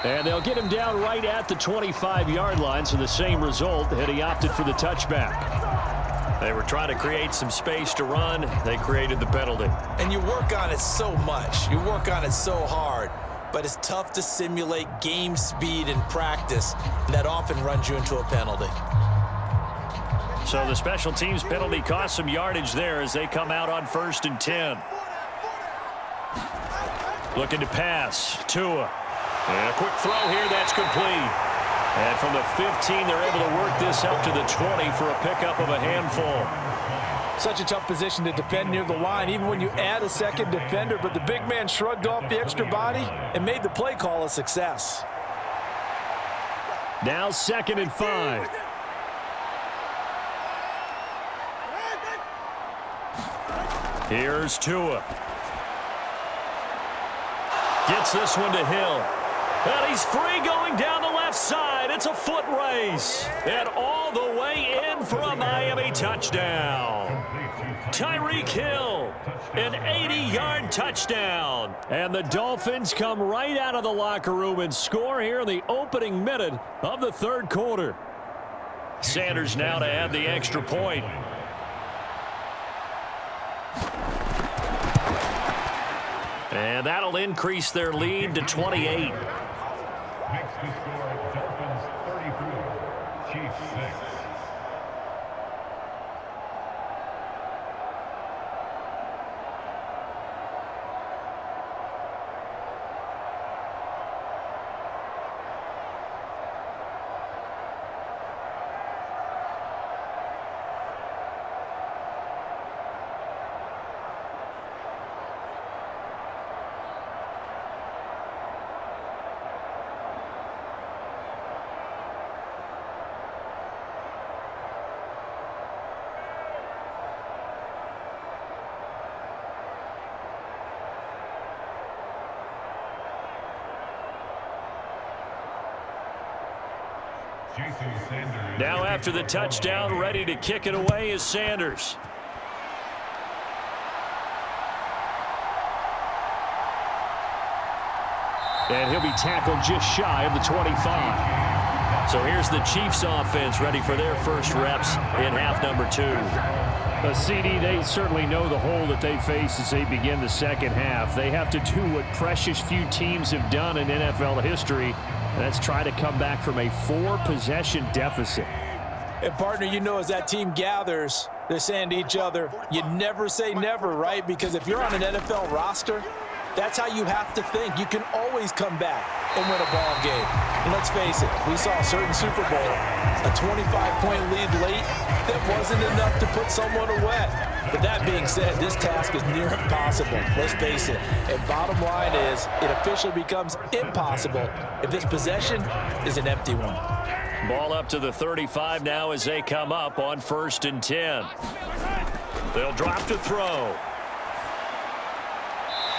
And they'll get him down right at the 25-yard line, so the same result, and he opted for the touchback. They were trying to create some space to run. They created the penalty. And you work on it so much. You work on it so hard. but it's tough to simulate game speed in practice, and that often runs you into a penalty. So the special teams penalty cost some yardage there as they come out on 1st and 10. Looking to pass. Tua. And a quick throw here. That's complete. And from the 15, they're able to work this up to the 20 for a pickup of a handful. Such a tough position to defend near the line, even when you add a second defender. But the big man shrugged off the extra body and made the play call a success. Now 2nd and 5. Here's Tua. Gets this one to Hill. And he's free going down the left side. It's a foot race. And all the way in for a Miami touchdown. Tyreek Hill, an 80-yard touchdown. And the Dolphins come right out of the locker room and score here in the opening minute of the 3rd quarter. Sanders now to add the extra point. And that'll increase their lead to 28. Makes the score Dolphins 33, Chiefs 6. Now after the touchdown, ready to kick it away is Sanders. And he'll be tackled just shy of the 25. So here's the Chiefs offense ready for their first reps in half number 2. CD, they certainly know the hole that they face as they begin the 2nd half. They have to do what precious few teams have done in NFL history, and that's try to come back from a 4-possession deficit. And, partner, you know, as that team gathers, they're saying to each other, you never say never, right? Because if you're on an NFL roster, that's how you have to think. You can always come back and win a ball game. And let's face it, we saw a certain Super Bowl, a 25-point lead late that wasn't enough to put someone away. But that being said, this task is near impossible. Let's face it. And bottom line is, it officially becomes impossible if this possession is an empty one. Ball up to the 35 now as they come up on 1st and 10. They'll drop to throw.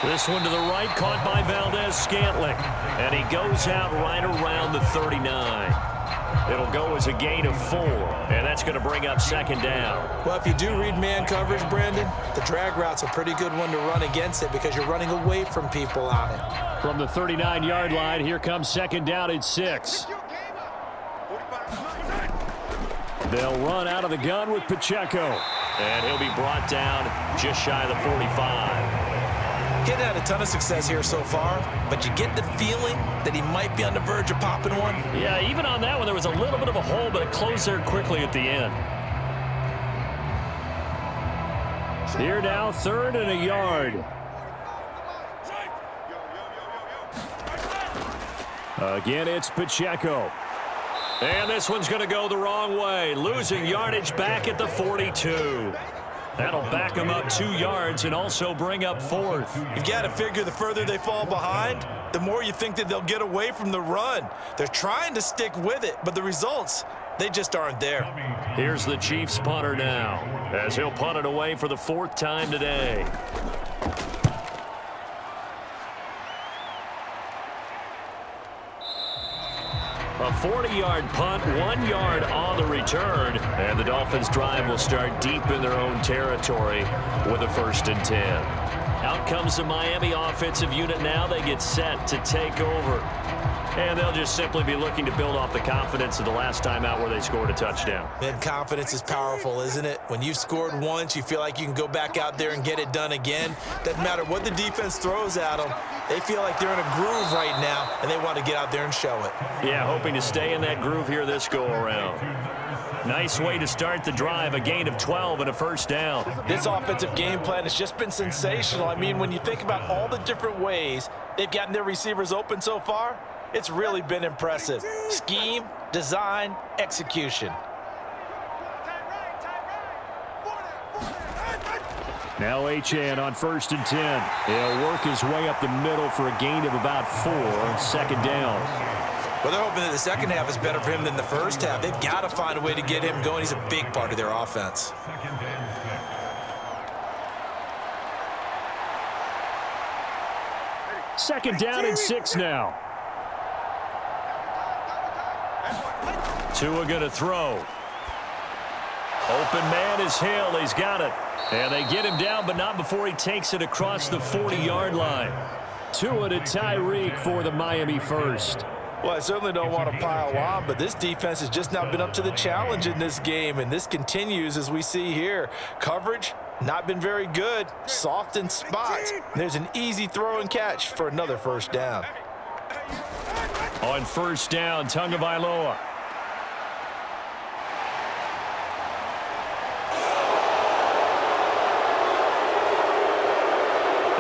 This one to the right, caught by Valdez-Scantling. And he goes out right around the 39. It'll go as a gain of 4, and that's going to bring up 2nd down. Well, if you do read man coverage, Brandon, the drag route's a pretty good one to run against it because you're running away from people on it. From the 39-yard line, here comes 2nd down at 6. They'll run out of the gun with Pacheco. And he'll be brought down just shy of the 45. He's had a ton of success here so far, but you get the feeling that he might be on the verge of popping one. Yeah, even on that one, there was a little bit of a hole, but it closed there quickly at the end. Here now, 3rd and a yard. Again, it's Pacheco. And this one's going to go the wrong way, losing yardage back at the 42. That'll back them up 2 yards and also bring up 4th. You've got to figure the further they fall behind, the more you think that they'll get away from the run. They're trying to stick with it, but the results, they just aren't there. Here's the Chiefs punter now, as he'll punt it away for the 4th time today. A 40-yard punt, 1 yard on the return, and the Dolphins drive will start deep in their own territory with a 1st and 10. Out comes the Miami offensive unit now. They get set to take over. And they'll just simply be looking to build off the confidence of the last time out where they scored a touchdown. And confidence is powerful, isn't it? When you've scored once, you feel like you can go back out there and get it done again. Doesn't matter what the defense throws at them. They feel like they're in a groove right now, and they want to get out there and show it. Yeah, hoping to stay in that groove here this go-around. Nice way to start the drive, a gain of 12 and a first down. This offensive game plan has just been sensational. I mean, when you think about all the different ways they've gotten their receivers open so far, it's really been impressive. Scheme, design, execution. Now Achane on 1st and 10. He'll work his way up the middle for a gain of about 4, second down. Well, they're hoping that the second half is better for him than the first half. They've got to find a way to get him going. He's a big part of their offense. Second down and 6 now. Tua going to throw. Open man is Hill. He's got it. And they get him down, but not before he takes it across the 40-yard line. Tua to Tyreek for the Miami first. Well, I certainly don't want to pile on, but this defense has just not been up to the challenge in this game, and this continues as we see here. Coverage, not been very good. Soft in spots. There's an easy throw and catch for another first down. On first down, Tagovailoa.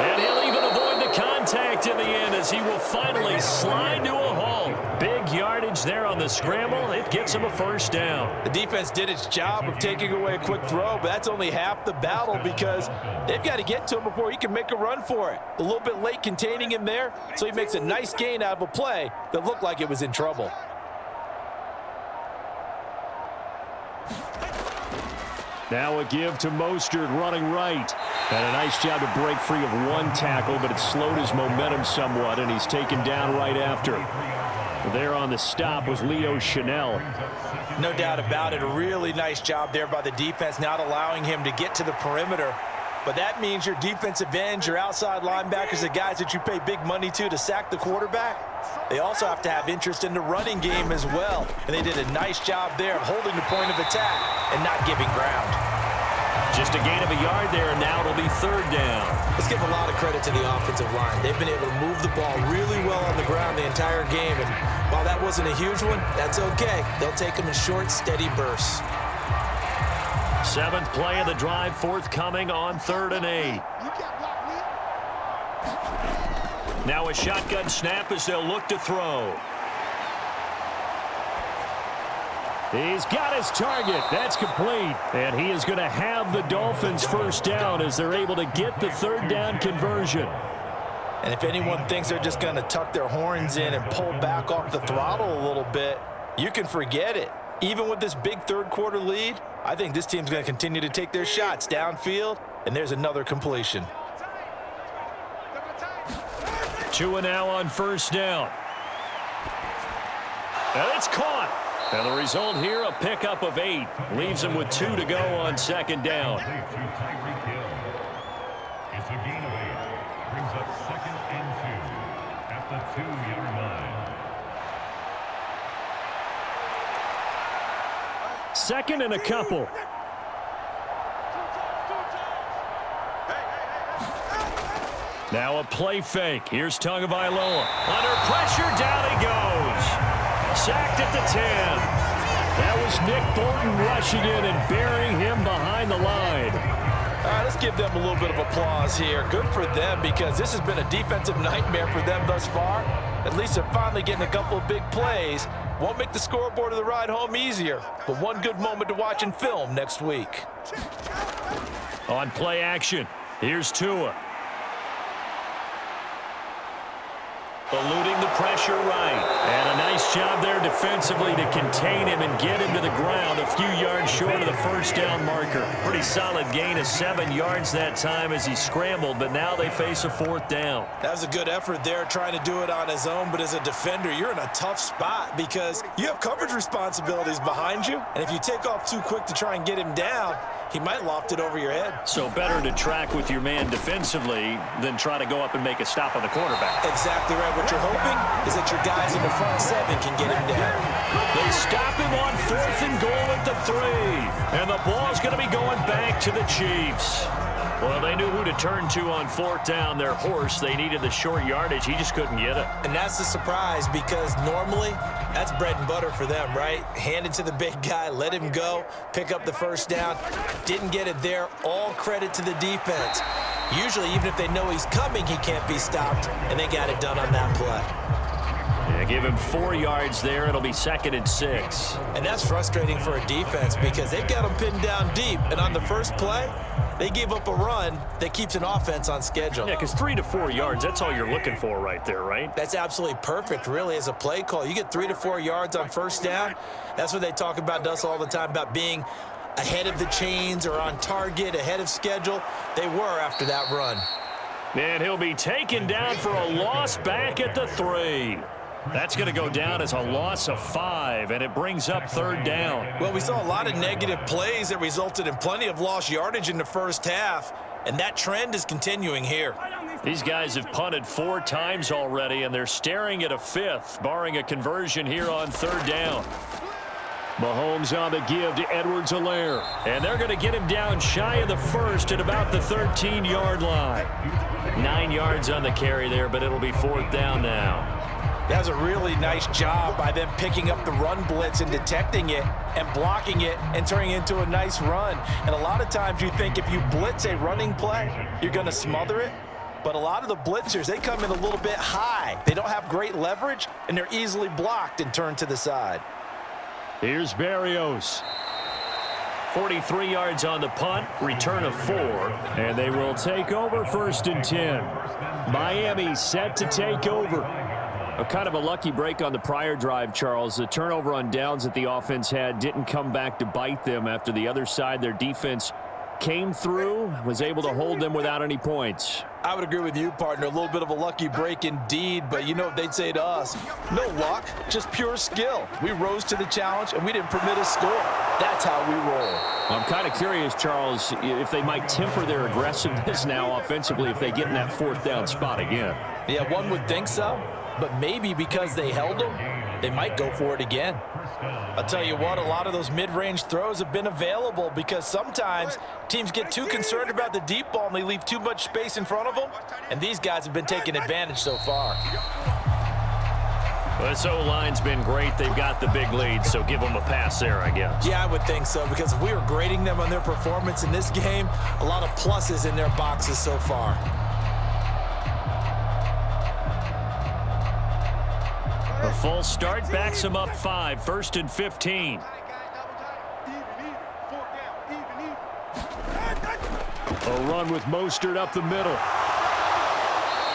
And he'll even avoid the contact in the end as he will finally slide to a halt. Big yardage there on the scramble. It gets him a first down. The defense did its job of taking away a quick throw, but that's only half the battle because they've got to get to him before he can make a run for it. A little bit late containing him there, so he makes a nice gain out of a play that looked like it was in trouble. Now a give to Mostert running right. And a nice job to break free of one tackle, but it slowed his momentum somewhat, and he's taken down right after. There on the stop was Leo Chanel. No doubt about it. A really nice job there by the defense, not allowing him to get to the perimeter. But that means your defensive ends, your outside linebackers, the guys that you pay big money to sack the quarterback, they also have to have interest in the running game as well. And they did a nice job there of holding the point of attack and not giving ground. Just a gain of a yard there, and now it'll be third down. Let's give a lot of credit to the offensive line. They've been able to move the ball really well on the ground the entire game. And while that wasn't a huge one, that's okay. They'll take them in short, steady bursts. 7th play of the drive, forthcoming on 3rd and 8. Now a shotgun snap as they'll look to throw. He's got his target. That's complete. And he is going to have the Dolphins first down as they're able to get the third down conversion. And if anyone thinks they're just going to tuck their horns in and pull back off the throttle a little bit, you can forget it. Even with this big third quarter lead, I think this team's going to continue to take their shots downfield, and there's another completion. Tua now on first down. And it's caught. And the result here, a pickup of 8. Leaves him with 2 to go on second down. It's a gain of 8. Brings up 2nd and 2 at the 2-yard line. Second and a couple. Now a play fake. Here's Tagovailoa. Under pressure, down he goes. Sacked at the 10. That was Nick Thornton rushing in and burying him behind the line. All right, let's give them a little bit of applause here. Good for them because this has been a defensive nightmare for them thus far. At least they're finally getting a couple of big plays. Won't make the scoreboard of the ride home easier, but one good moment to watch in film next week. On play action, here's Tua. Eluding the pressure right. And a nice job there defensively to contain him and get him to the ground a few yards short of the first down marker. Pretty solid gain of 7 yards that time as he scrambled, but now they face a 4th down. That was a good effort there trying to do it on his own, but as a defender, you're in a tough spot because you have coverage responsibilities behind you, and if you take off too quick to try and get him down, he might loft it over your head. So better to track with your man defensively than try to go up and make a stop on the quarterback. Exactly right. What you're hoping is that your guys in the front seven can get him down. They stop him on 4th and goal at the 3. And the ball's going to be going back to the Chiefs. Well, they knew who to turn to on 4th down. Their horse, they needed the short yardage. He just couldn't get it. And that's the surprise because normally that's bread and butter for them, right? Hand it to the big guy, let him go, pick up the first down. Didn't get it there. All credit to the defense. Usually, even if they know he's coming, he can't be stopped, and they got it done on that play. Yeah, give him 4 yards there. It'll be 2nd and 6. And that's frustrating for a defense because they've got him pinned down deep, and on the first play, they gave up a run that keeps an offense on schedule. Yeah, because 3 to 4 yards, that's all you're looking for right there, right? That's absolutely perfect, really, as a play call. You get 3 to 4 yards on first down. That's what they talk about us all the time, about being ahead of the chains or on target, ahead of schedule. They were after that run. And he'll be taken down for a loss back at the 3. That's going to go down as a loss of 5, and it brings up 3rd down. Well, we saw a lot of negative plays that resulted in plenty of lost yardage in the first half, and that trend is continuing here. These guys have punted 4 times already, and they're staring at a 5th, barring a conversion here on 3rd down. Mahomes on the give to Edwards-Helaire. And they're going to get him down shy of the 1st at about the 13-yard line. 9 yards on the carry there, but it'll be 4th down now. That was a really nice job by them picking up the run blitz and detecting it and blocking it and turning it into a nice run. And a lot of times you think if you blitz a running play, you're going to smother it. But a lot of the blitzers, they come in a little bit high. They don't have great leverage, and they're easily blocked and turned to the side. Here's Berrios. 43 yards on the punt, return of 4. And they will take over 1st and 10. Miami set to take over. A kind of a lucky break on the prior drive, Charles. The turnover on downs that the offense had didn't come back to bite them after the other side. Their defense came through, was able to hold them without any points. I would agree with you, partner. A little bit of a lucky break indeed, but you know what they'd say to us? No luck, just pure skill. We rose to the challenge, and we didn't permit a score. That's how we roll. I'm kind of curious, Charles, if they might temper their aggressiveness now offensively if they get in that 4th down spot again. Yeah, one would think so, but maybe because they held them, they might go for it again. I'll tell you what, a lot of those mid-range throws have been available because sometimes teams get too concerned about the deep ball and they leave too much space in front of them, and these guys have been taking advantage so far. Well, this O-line's been great. They've got the big lead, so give them a pass there, I guess. Yeah, I would think so, because if we were grading them on their performance in this game, a lot of pluses in their boxes so far. A full start backs them up 5, 1st and 15. A run with Mostert up the middle.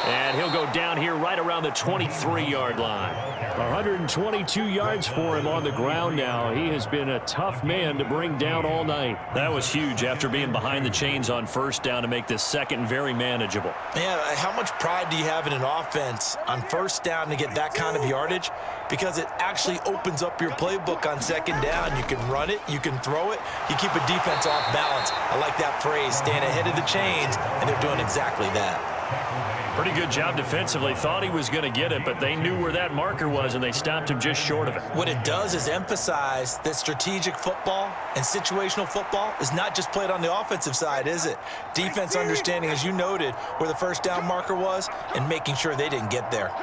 And he'll go down here right around the 23-yard line. 122 yards for him on the ground now. He has been a tough man to bring down all night. That was huge after being behind the chains on 1st down to make this 2nd very manageable. Yeah, how much pride do you have in an offense on 1st down to get that kind of yardage? Because it actually opens up your playbook on 2nd down. You can run it, you can throw it, you keep a defense off balance. I like that phrase, staying ahead of the chains, and they're doing exactly that. Pretty good job defensively. Thought he was going to get it, but they knew where that marker was, and they stopped him just short of it. What it does is emphasize that strategic football and situational football is not just played on the offensive side, is it? Defense understanding, as you noted, where the 1st down marker was and making sure they didn't get there.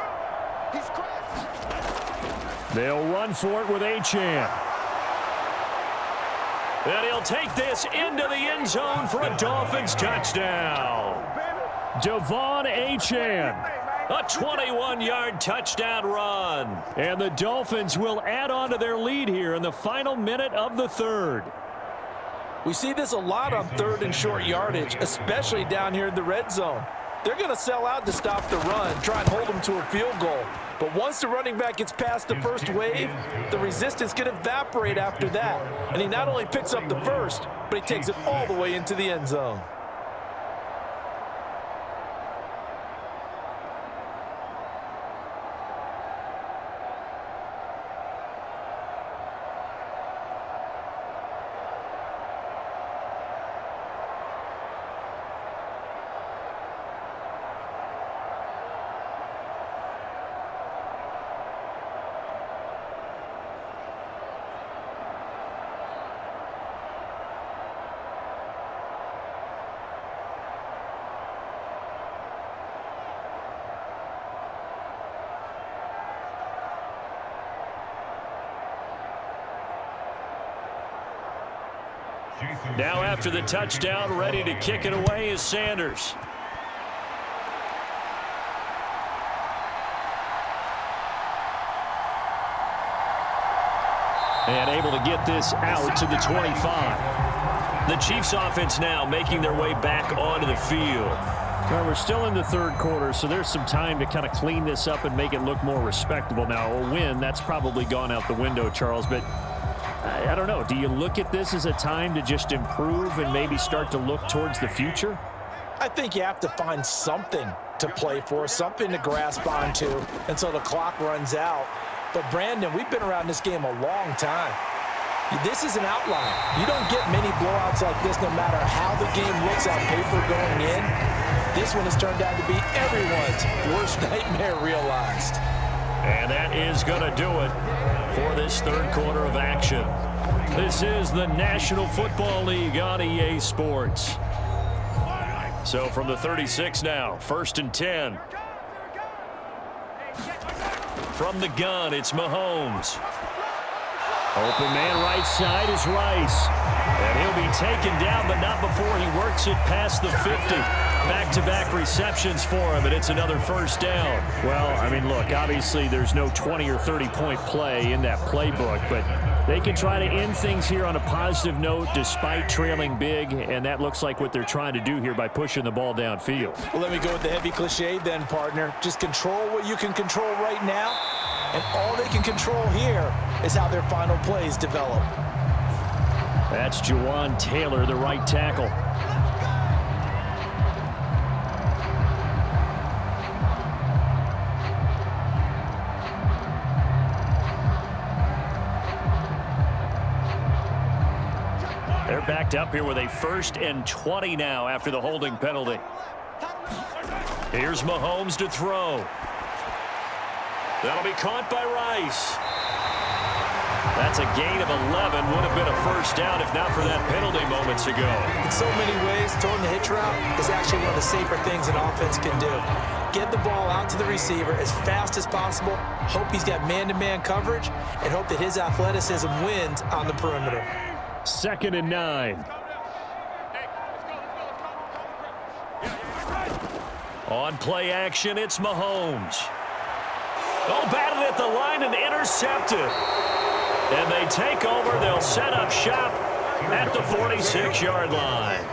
They'll run for it with Achane. And he'll take this into the end zone for a Dolphins touchdown. Devon Achane, a 21-yard touchdown run. And the Dolphins will add on to their lead here in the final minute of the 3rd. We see this a lot on 3rd and short yardage, especially down here in the red zone. They're going to sell out to stop the run, try and hold them to a field goal. But once the running back gets past the first wave, the resistance can evaporate after that. And he not only picks up the first, but he takes it all the way into the end zone. Now after the touchdown, ready to kick it away is Sanders. And able to get this out to the 25. The Chiefs offense now making their way back onto the field. Well, we're still in the third quarter, so there's some time to kind of clean this up and make it look more respectable. Now, a win, that's probably gone out the window, Charles, but I don't know. Do you look at this as a time to just improve and maybe start to look towards the future? I think you have to find something to play for, something to grasp onto until the clock runs out. But, Brandon, we've been around this game a long time. This is an outlier. You don't get many blowouts like this no matter how the game looks on paper going in. This one has turned out to be everyone's worst nightmare realized. And that is going to do it for this third quarter of action. This is the National Football League on EA Sports. So from the 36 now, 1st and 10. From the gun, it's Mahomes. Open man right side is Rice. And he'll be taken down, but not before he works it past the 50. Back-to-back receptions for him, and it's another first down. Well, I mean, look, obviously there's no 20 or 30-point play in that playbook, but they can try to end things here on a positive note despite trailing big, and that looks like what they're trying to do here by pushing the ball downfield. Well, let me go with the heavy cliche then, partner. Just control what you can control right now, and all they can control here is how their final plays develop. That's Jawan Taylor, the right tackle. They're backed up here with a 1st and 20 now after the holding penalty. Here's Mahomes to throw. That'll be caught by Rice. That's a gain of 11. Would have been a first down if not for that penalty moments ago. In so many ways, throwing the hitch route is actually one of the safer things an offense can do. Get the ball out to the receiver as fast as possible, hope he's got man-to-man coverage, and hope that his athleticism wins on the perimeter. 2nd and 9. On play action, it's Mahomes. Oh, batted at the line and intercepted. And they take over. They'll set up shop at the 46-yard line.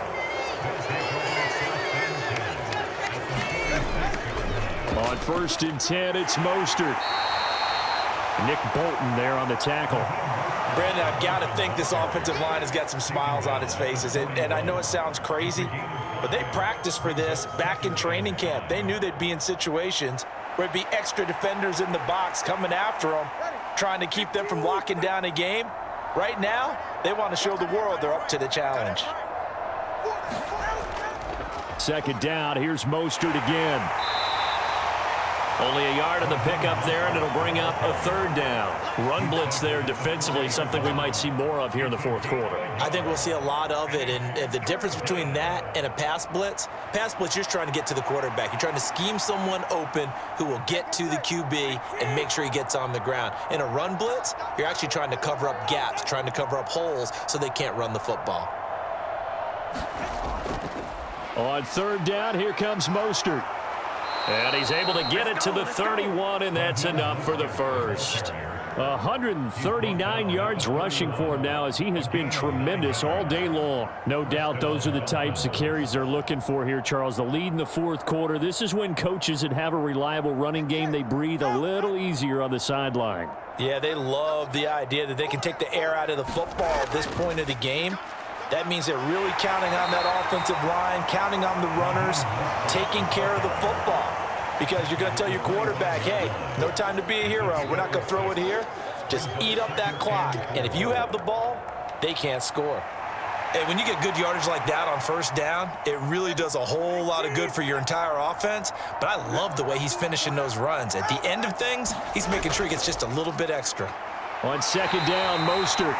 On 1st and 10, it's Mostert. Nick Bolton there on the tackle. Brandon, I've got to think this offensive line has got some smiles on its faces. And I know it sounds crazy, but they practiced for this back in training camp. They knew they'd be in situations where it'd be extra defenders in the box coming after them, trying to keep them from locking down a game. Right now, they want to show the world they're up to the challenge. 2nd down, here's Mostert again. Only a yard on the pickup there, and it'll bring up a 3rd down. Run blitz there defensively, something we might see more of here in the 4th quarter. I think we'll see a lot of it, and the difference between that and a pass blitz, you're just trying to get to the quarterback. You're trying to scheme someone open who will get to the QB and make sure he gets on the ground. In a run blitz, you're actually trying to cover up gaps, trying to cover up holes so they can't run the football. On 3rd down, here comes Mostert. And he's able to get it to the 31, and that's enough for the first. 139 yards rushing for him now, as he has been tremendous all day long. No doubt those are the types of carries they're looking for here, Charles. The lead in the 4th quarter. This is when coaches that have a reliable running game, they breathe a little easier on the sideline. Yeah, they love the idea that they can take the air out of the football at this point of the game. That means they're really counting on that offensive line, counting on the runners, taking care of the football. Because you're going to tell your quarterback, hey, no time to be a hero. We're not going to throw it here. Just eat up that clock. And if you have the ball, they can't score. And when you get good yardage like that on 1st down, it really does a whole lot of good for your entire offense. But I love the way he's finishing those runs. At the end of things, he's making sure he gets just a little bit extra. On 2nd down, Mostert.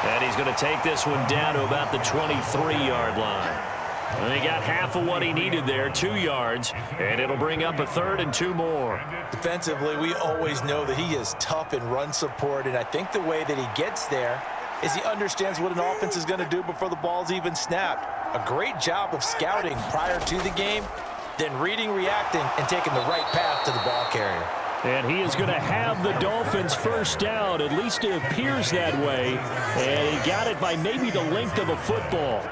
And he's going to take this one down to about the 23-yard line. And he got half of what he needed there, 2 yards, and it'll bring up a 3rd and 2 more. Defensively, we always know that he is tough in run support, and I think the way that he gets there is he understands what an offense is going to do before the ball's even snapped. A great job of scouting prior to the game, then reading, reacting, and taking the right path to the ball carrier. And he is going to have the Dolphins first down. At least it appears that way. And he got it by maybe the length of a football.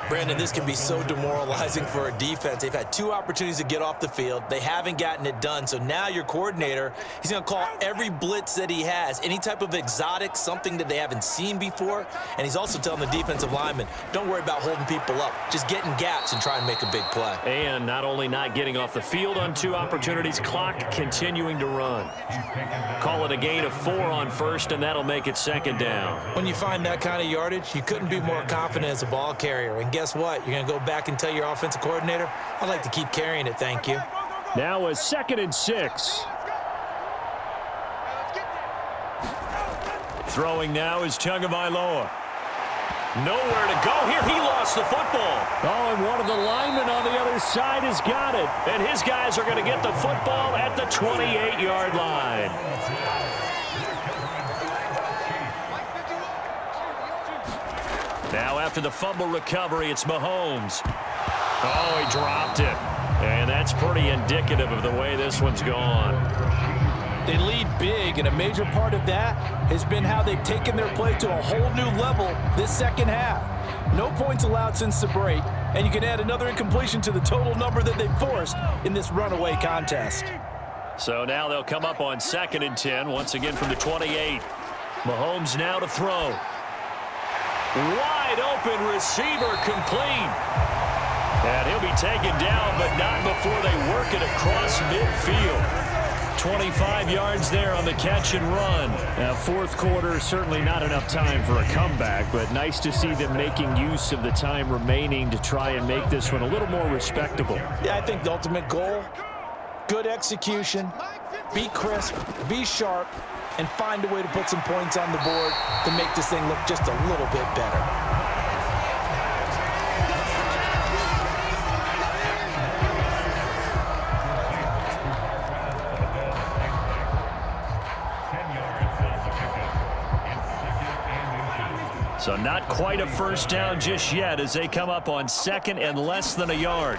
Brandon, this can be so demoralizing for a defense. They've had 2 opportunities to get off the field. They haven't gotten it done. So now your coordinator, he's going to call every blitz that he has, any type of exotic, something that they haven't seen before. And he's also telling the defensive lineman, don't worry about holding people up. Just get in gaps and try and make a big play. And not only not getting off the field on 2 opportunities, clock continuing to run. Call it a gain of 4 on first, and that'll make it second down. When you find that kind of yardage, you couldn't be more confident as a ball carrier. And guess what? You're going to go back and tell your offensive coordinator, I'd like to keep carrying it, thank you. Now a 2nd and 6. Throwing now is Tagovailoa. Nowhere to go here. He lost the football. Oh, and one of the linemen on the other side has got it. And his guys are going to get the football at the 28-yard line. Now after the fumble recovery, it's Mahomes. Oh, he dropped it. And that's pretty indicative of the way this one's gone. They lead big, and a major part of that has been how they've taken their play to a whole new level this second half. No points allowed since the break, and you can add another incompletion to the total number that they forced in this runaway contest. So now they'll come up on 2nd and 10, once again from the 28. Mahomes now to throw. Wide open receiver complete. And he'll be taken down, but not before they work it across midfield. 25 yards there on the catch and run. Now, 4th quarter, certainly not enough time for a comeback, but nice to see them making use of the time remaining to try and make this one a little more respectable. Yeah, I think the ultimate goal, good execution, be crisp, be sharp, and find a way to put some points on the board to make this thing look just a little bit better. So not quite a first down just yet as they come up on 2nd and less than a yard.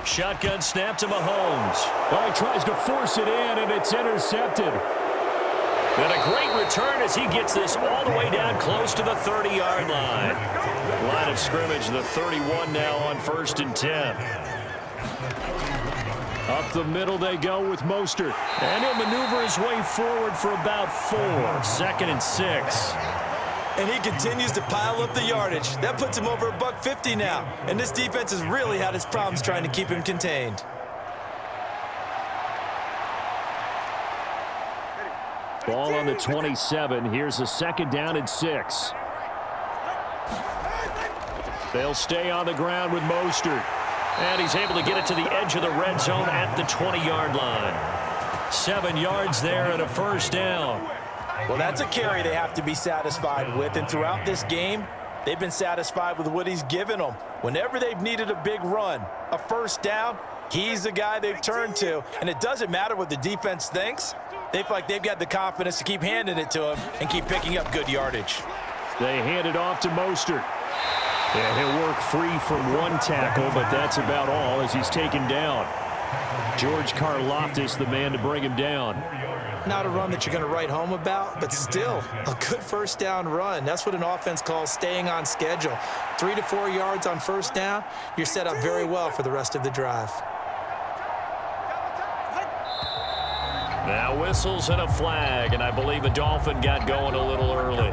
Shotgun snap to Mahomes. Oh, he tries to force it in, and it's intercepted. And a great return as he gets this all the way down close to the 30-yard line. Line of scrimmage, the 31 now on 1st and 10. Up the middle they go with Mostert. And he'll maneuver his way forward for about 4. 2nd and 6. And he continues to pile up the yardage. That puts him over $150 now. And this defense has really had its problems trying to keep him contained. Ball on the 27. Here's a 2nd down and 6. They'll stay on the ground with Mostert. And he's able to get it to the edge of the red zone at the 20-yard line. 7 yards there and a first down. Well, that's a carry they have to be satisfied with, and throughout this game, they've been satisfied with what he's given them. Whenever they've needed a big run, a first down, he's the guy they've turned to, and it doesn't matter what the defense thinks. They feel like they've got the confidence to keep handing it to him and keep picking up good yardage. They hand it off to Mostert. And he'll work free from one tackle, but that's about all as he's taken down. George Karlaftis, the man to bring him down. Not a run that you're going to write home about, but still a good first down run. That's what an offense calls staying on schedule. 3 to 4 yards on first down, you're set up very well for the rest of the drive. Now whistles and a flag, and I believe a Dolphin got going a little early.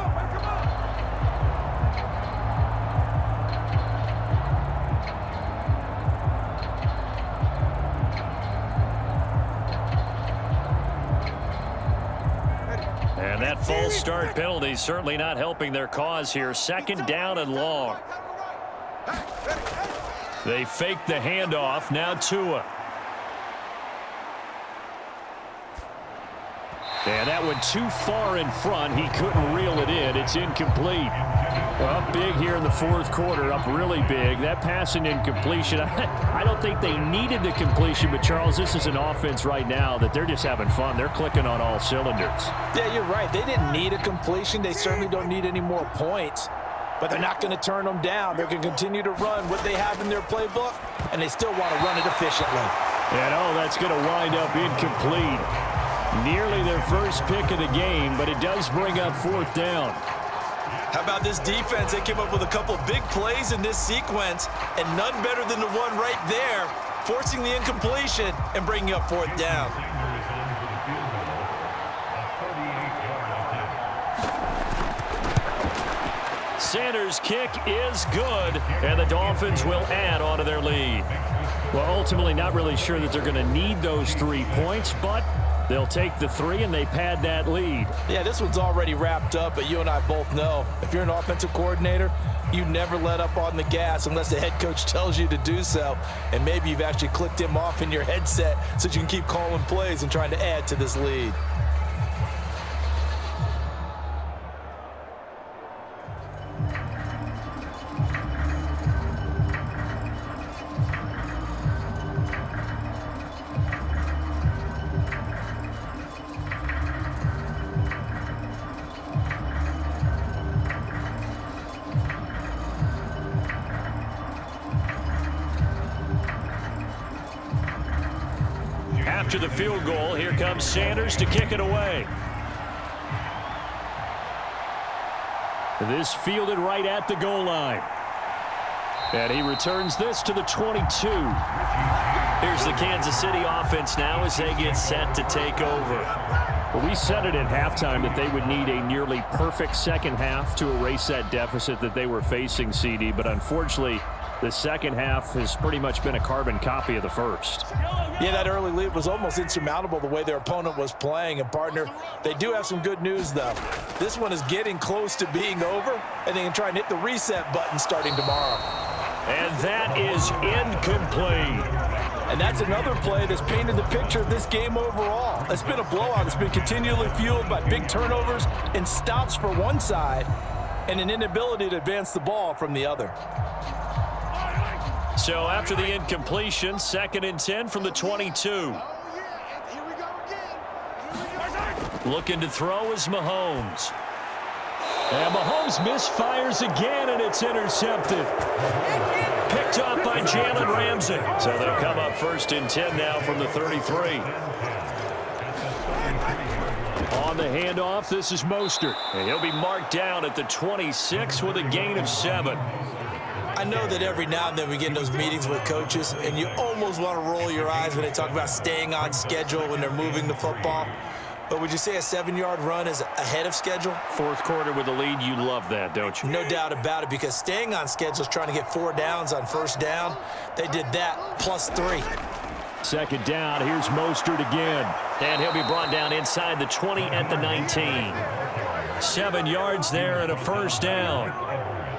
And that false start penalty certainly not helping their cause here. 2nd down and long. They fake the handoff. Now Tua. And that went too far in front. He couldn't reel it in. It's incomplete. Up big here in the fourth quarter, up really big. That passing incompletion, I don't think they needed the completion, but Charles, this is an offense right now that they're just having fun. They're clicking on all cylinders. Yeah, you're right. They didn't need a completion. They certainly don't need any more points, but they're not going to turn them down. They're going to continue to run what they have in their playbook, and they still want to run it efficiently. And that's going to wind up incomplete. Nearly their first pick of the game, but it does bring up fourth down. How about this defense? They came up with a couple big plays in this sequence, and none better than the one right there, forcing the incompletion and bringing up fourth down. Sanders' kick is good, and the Dolphins will add on to their lead. Well, ultimately not really sure that they're going to need those 3 points, but they'll take the 3 and they pad that lead. Yeah, this one's already wrapped up, but you and I both know if you're an offensive coordinator, you never let up on the gas unless the head coach tells you to do so. And maybe you've actually clicked him off in your headset so you can keep calling plays and trying to add to this lead. After the field goal, here comes Sanders to kick it away. This fielded right at the goal line. And he returns this to the 22. Here's the Kansas City offense now as they get set to take over. Well, we said it at halftime that they would need a nearly perfect second half to erase that deficit that they were facing, CD. But unfortunately, the second half has pretty much been a carbon copy of the first. Yeah, that early lead was almost insurmountable the way their opponent was playing. And, partner, they do have some good news, though. This one is getting close to being over, and they can try and hit the reset button starting tomorrow. And that is incomplete. And that's another play that's painted the picture of this game overall. It's been a blowout. It's been continually fueled by big turnovers and stops for one side and an inability to advance the ball from the other. So after the incompletion, 2nd and 10 from the 22. Looking to throw is Mahomes. And Mahomes misfires again, and it's intercepted. Picked up by Jalen Ramsey. So they'll come up 1st and 10 now from the 33. On the handoff, this is Mostert. And he'll be marked down at the 26 with a gain of 7. I know that every now and then we get in those meetings with coaches, and you almost want to roll your eyes when they talk about staying on schedule when they're moving the football. But would you say a 7-yard run is ahead of schedule? Fourth quarter with the lead, you love that, don't you? No doubt about it, because staying on schedule is trying to get 4 downs on 1st down. They did that plus 3. 2nd down, here's Mostert again. And he'll be brought down inside the 20 at the 19. 7 yards there and a 1st down.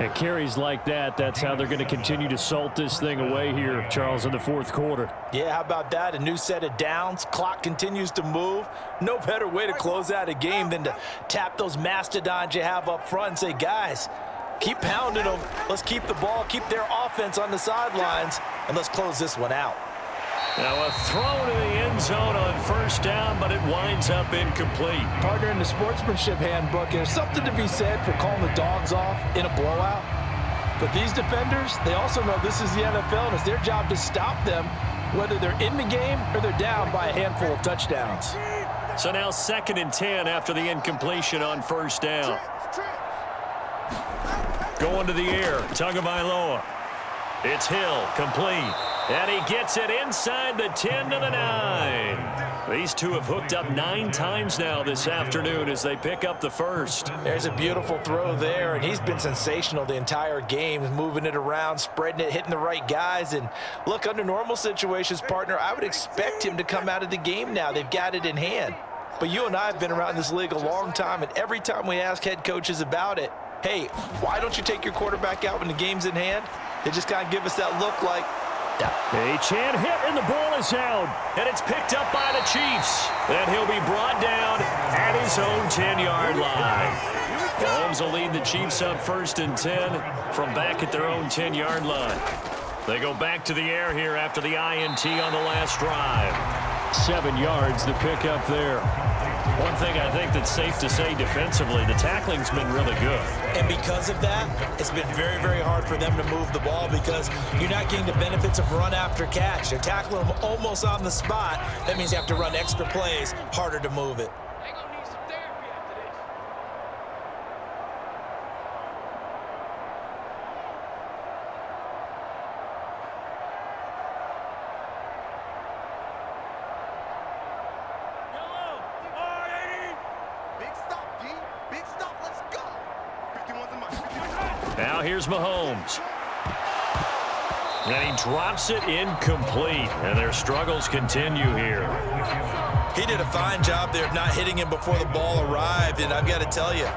At carries like that, that's how they're going to continue to salt this thing away here, Charles, in the fourth quarter. Yeah, how about that? A new set of downs. Clock continues to move. No better way to close out a game than to tap those mastodons you have up front and say, guys, keep pounding them. Let's keep the ball, keep their offense on the sidelines, and let's close this one out. Now a throw to the end zone on 1st down, but it winds up incomplete. Partner, in the sportsmanship handbook, there's something to be said for calling the dogs off in a blowout. But these defenders, they also know this is the NFL, and it's their job to stop them, whether they're in the game or they're down by a handful of touchdowns. So now 2nd and 10 after the incompletion on 1st down. Going to the air, Tagovailoa. It's Hill, complete. And he gets it inside the 10 to the 9. These two have hooked up 9 times now this afternoon as they pick up the 1st. There's a beautiful throw there, and he's been sensational the entire game, moving it around, spreading it, hitting the right guys. And look, under normal situations, partner, I would expect him to come out of the game now. They've got it in hand. But you and I have been around this league a long time, and every time we ask head coaches about it, hey, why don't you take your quarterback out when the game's in hand? They just kind of give us that look like, a chant hit, and the ball is out. And it's picked up by the Chiefs. And he'll be brought down at his own 10-yard line. Mahomes will lead the Chiefs up 1st and 10 from back at their own 10-yard line. They go back to the air here after the INT on the last drive. 7 yards, the pickup there. One thing I think that's safe to say defensively, the tackling's been really good. And because of that, it's been very, very hard for them to move the ball because you're not getting the benefits of run after catch. They're tackling them almost on the spot. That means you have to run extra plays, harder to move it. Now here's Mahomes. And he drops it incomplete. And their struggles continue here. He did a fine job there of not hitting him before the ball arrived. And I've got to tell you,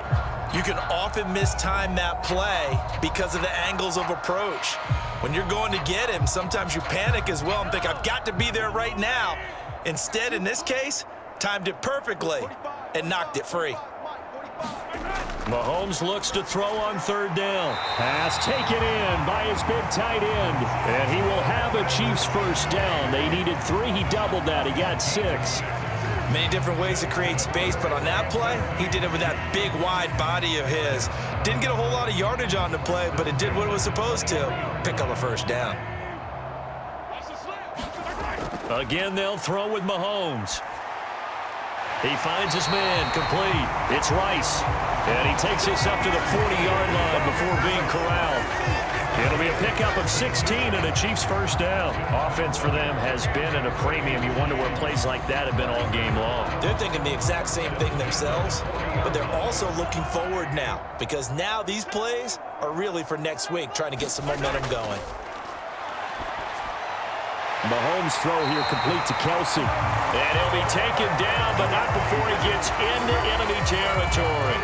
you can often mistime that play because of the angles of approach. When you're going to get him, sometimes you panic as well and think, I've got to be there right now. Instead, in this case, timed it perfectly and knocked it free. Mahomes looks to throw on 3rd down. Pass taken in by his big tight end. And he will have a Chiefs 1st down. They needed 3. He doubled that. He got 6. Many different ways to create space, but on that play, he did it with that big, wide body of his. Didn't get a whole lot of yardage on the play, but it did what it was supposed to. Pick up a 1st down. Again, they'll throw with Mahomes. He finds his man complete. It's Rice. And he takes this up to the 40-yard line before being corralled. It'll be a pickup of 16 and a Chiefs 1st down. Offense for them has been at a premium. You wonder where plays like that have been all game long. They're thinking the exact same thing themselves, but they're also looking forward now because now these plays are really for next week, trying to get some momentum going. Mahomes' throw here complete to Kelsey. And he'll be taken down, but not before he gets into enemy territory.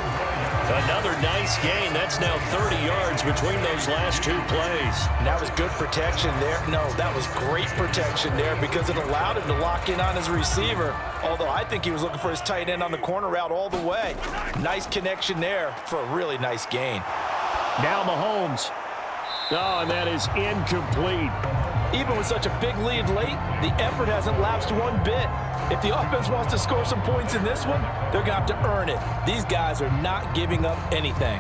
Another nice gain. That's now 30 yards between those last 2 plays. And that was good protection there. No, that was great protection there because it allowed him to lock in on his receiver. Although I think he was looking for his tight end on the corner route all the way. Nice connection there for a really nice gain. Now Mahomes. Oh, and that is incomplete. Even with such a big lead late, the effort hasn't lapsed one bit. If the offense wants to score some points in this one, they're going to have to earn it. These guys are not giving up anything.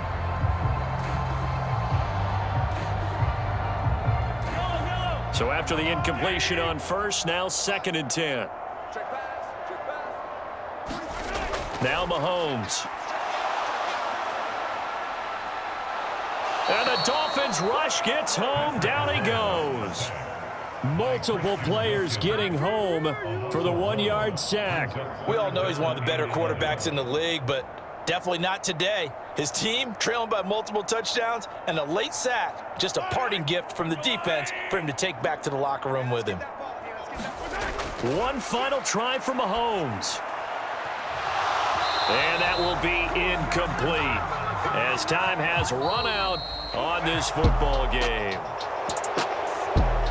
So after the incompletion on 1st, now 2nd and 10. Now Mahomes. And the Dolphins rush gets home. Down he goes. Multiple players getting home for the 1-yard sack. We all know he's one of the better quarterbacks in the league, but definitely not today. His team trailing by multiple touchdowns and a late sack. Just a parting gift from the defense for him to take back to the locker room with him. One final try for Mahomes. And that will be incomplete as time has run out on this football game.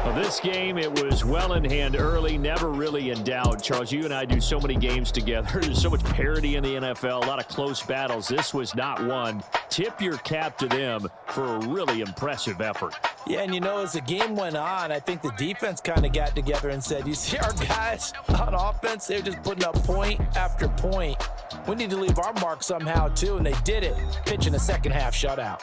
Well, this game, it was well in hand early, never really in doubt. Charles, you and I do so many games together. There's so much parity in the NFL, a lot of close battles. This was not one. Tip your cap to them for a really impressive effort. Yeah, and you know, as the game went on, I think the defense kind of got together and said, you see our guys on offense, they're just putting up point after point. We need to leave our mark somehow, too, and they did it, pitching a second-half shutout.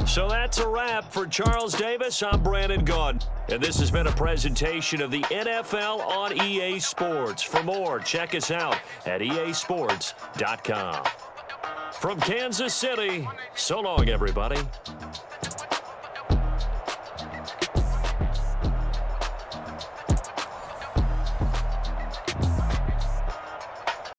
So that's a wrap for Charles Davis. I'm Brandon Gaudin, and this has been a presentation of the NFL on EA Sports. For more, check us out at easports.com. From Kansas City, so long, everybody.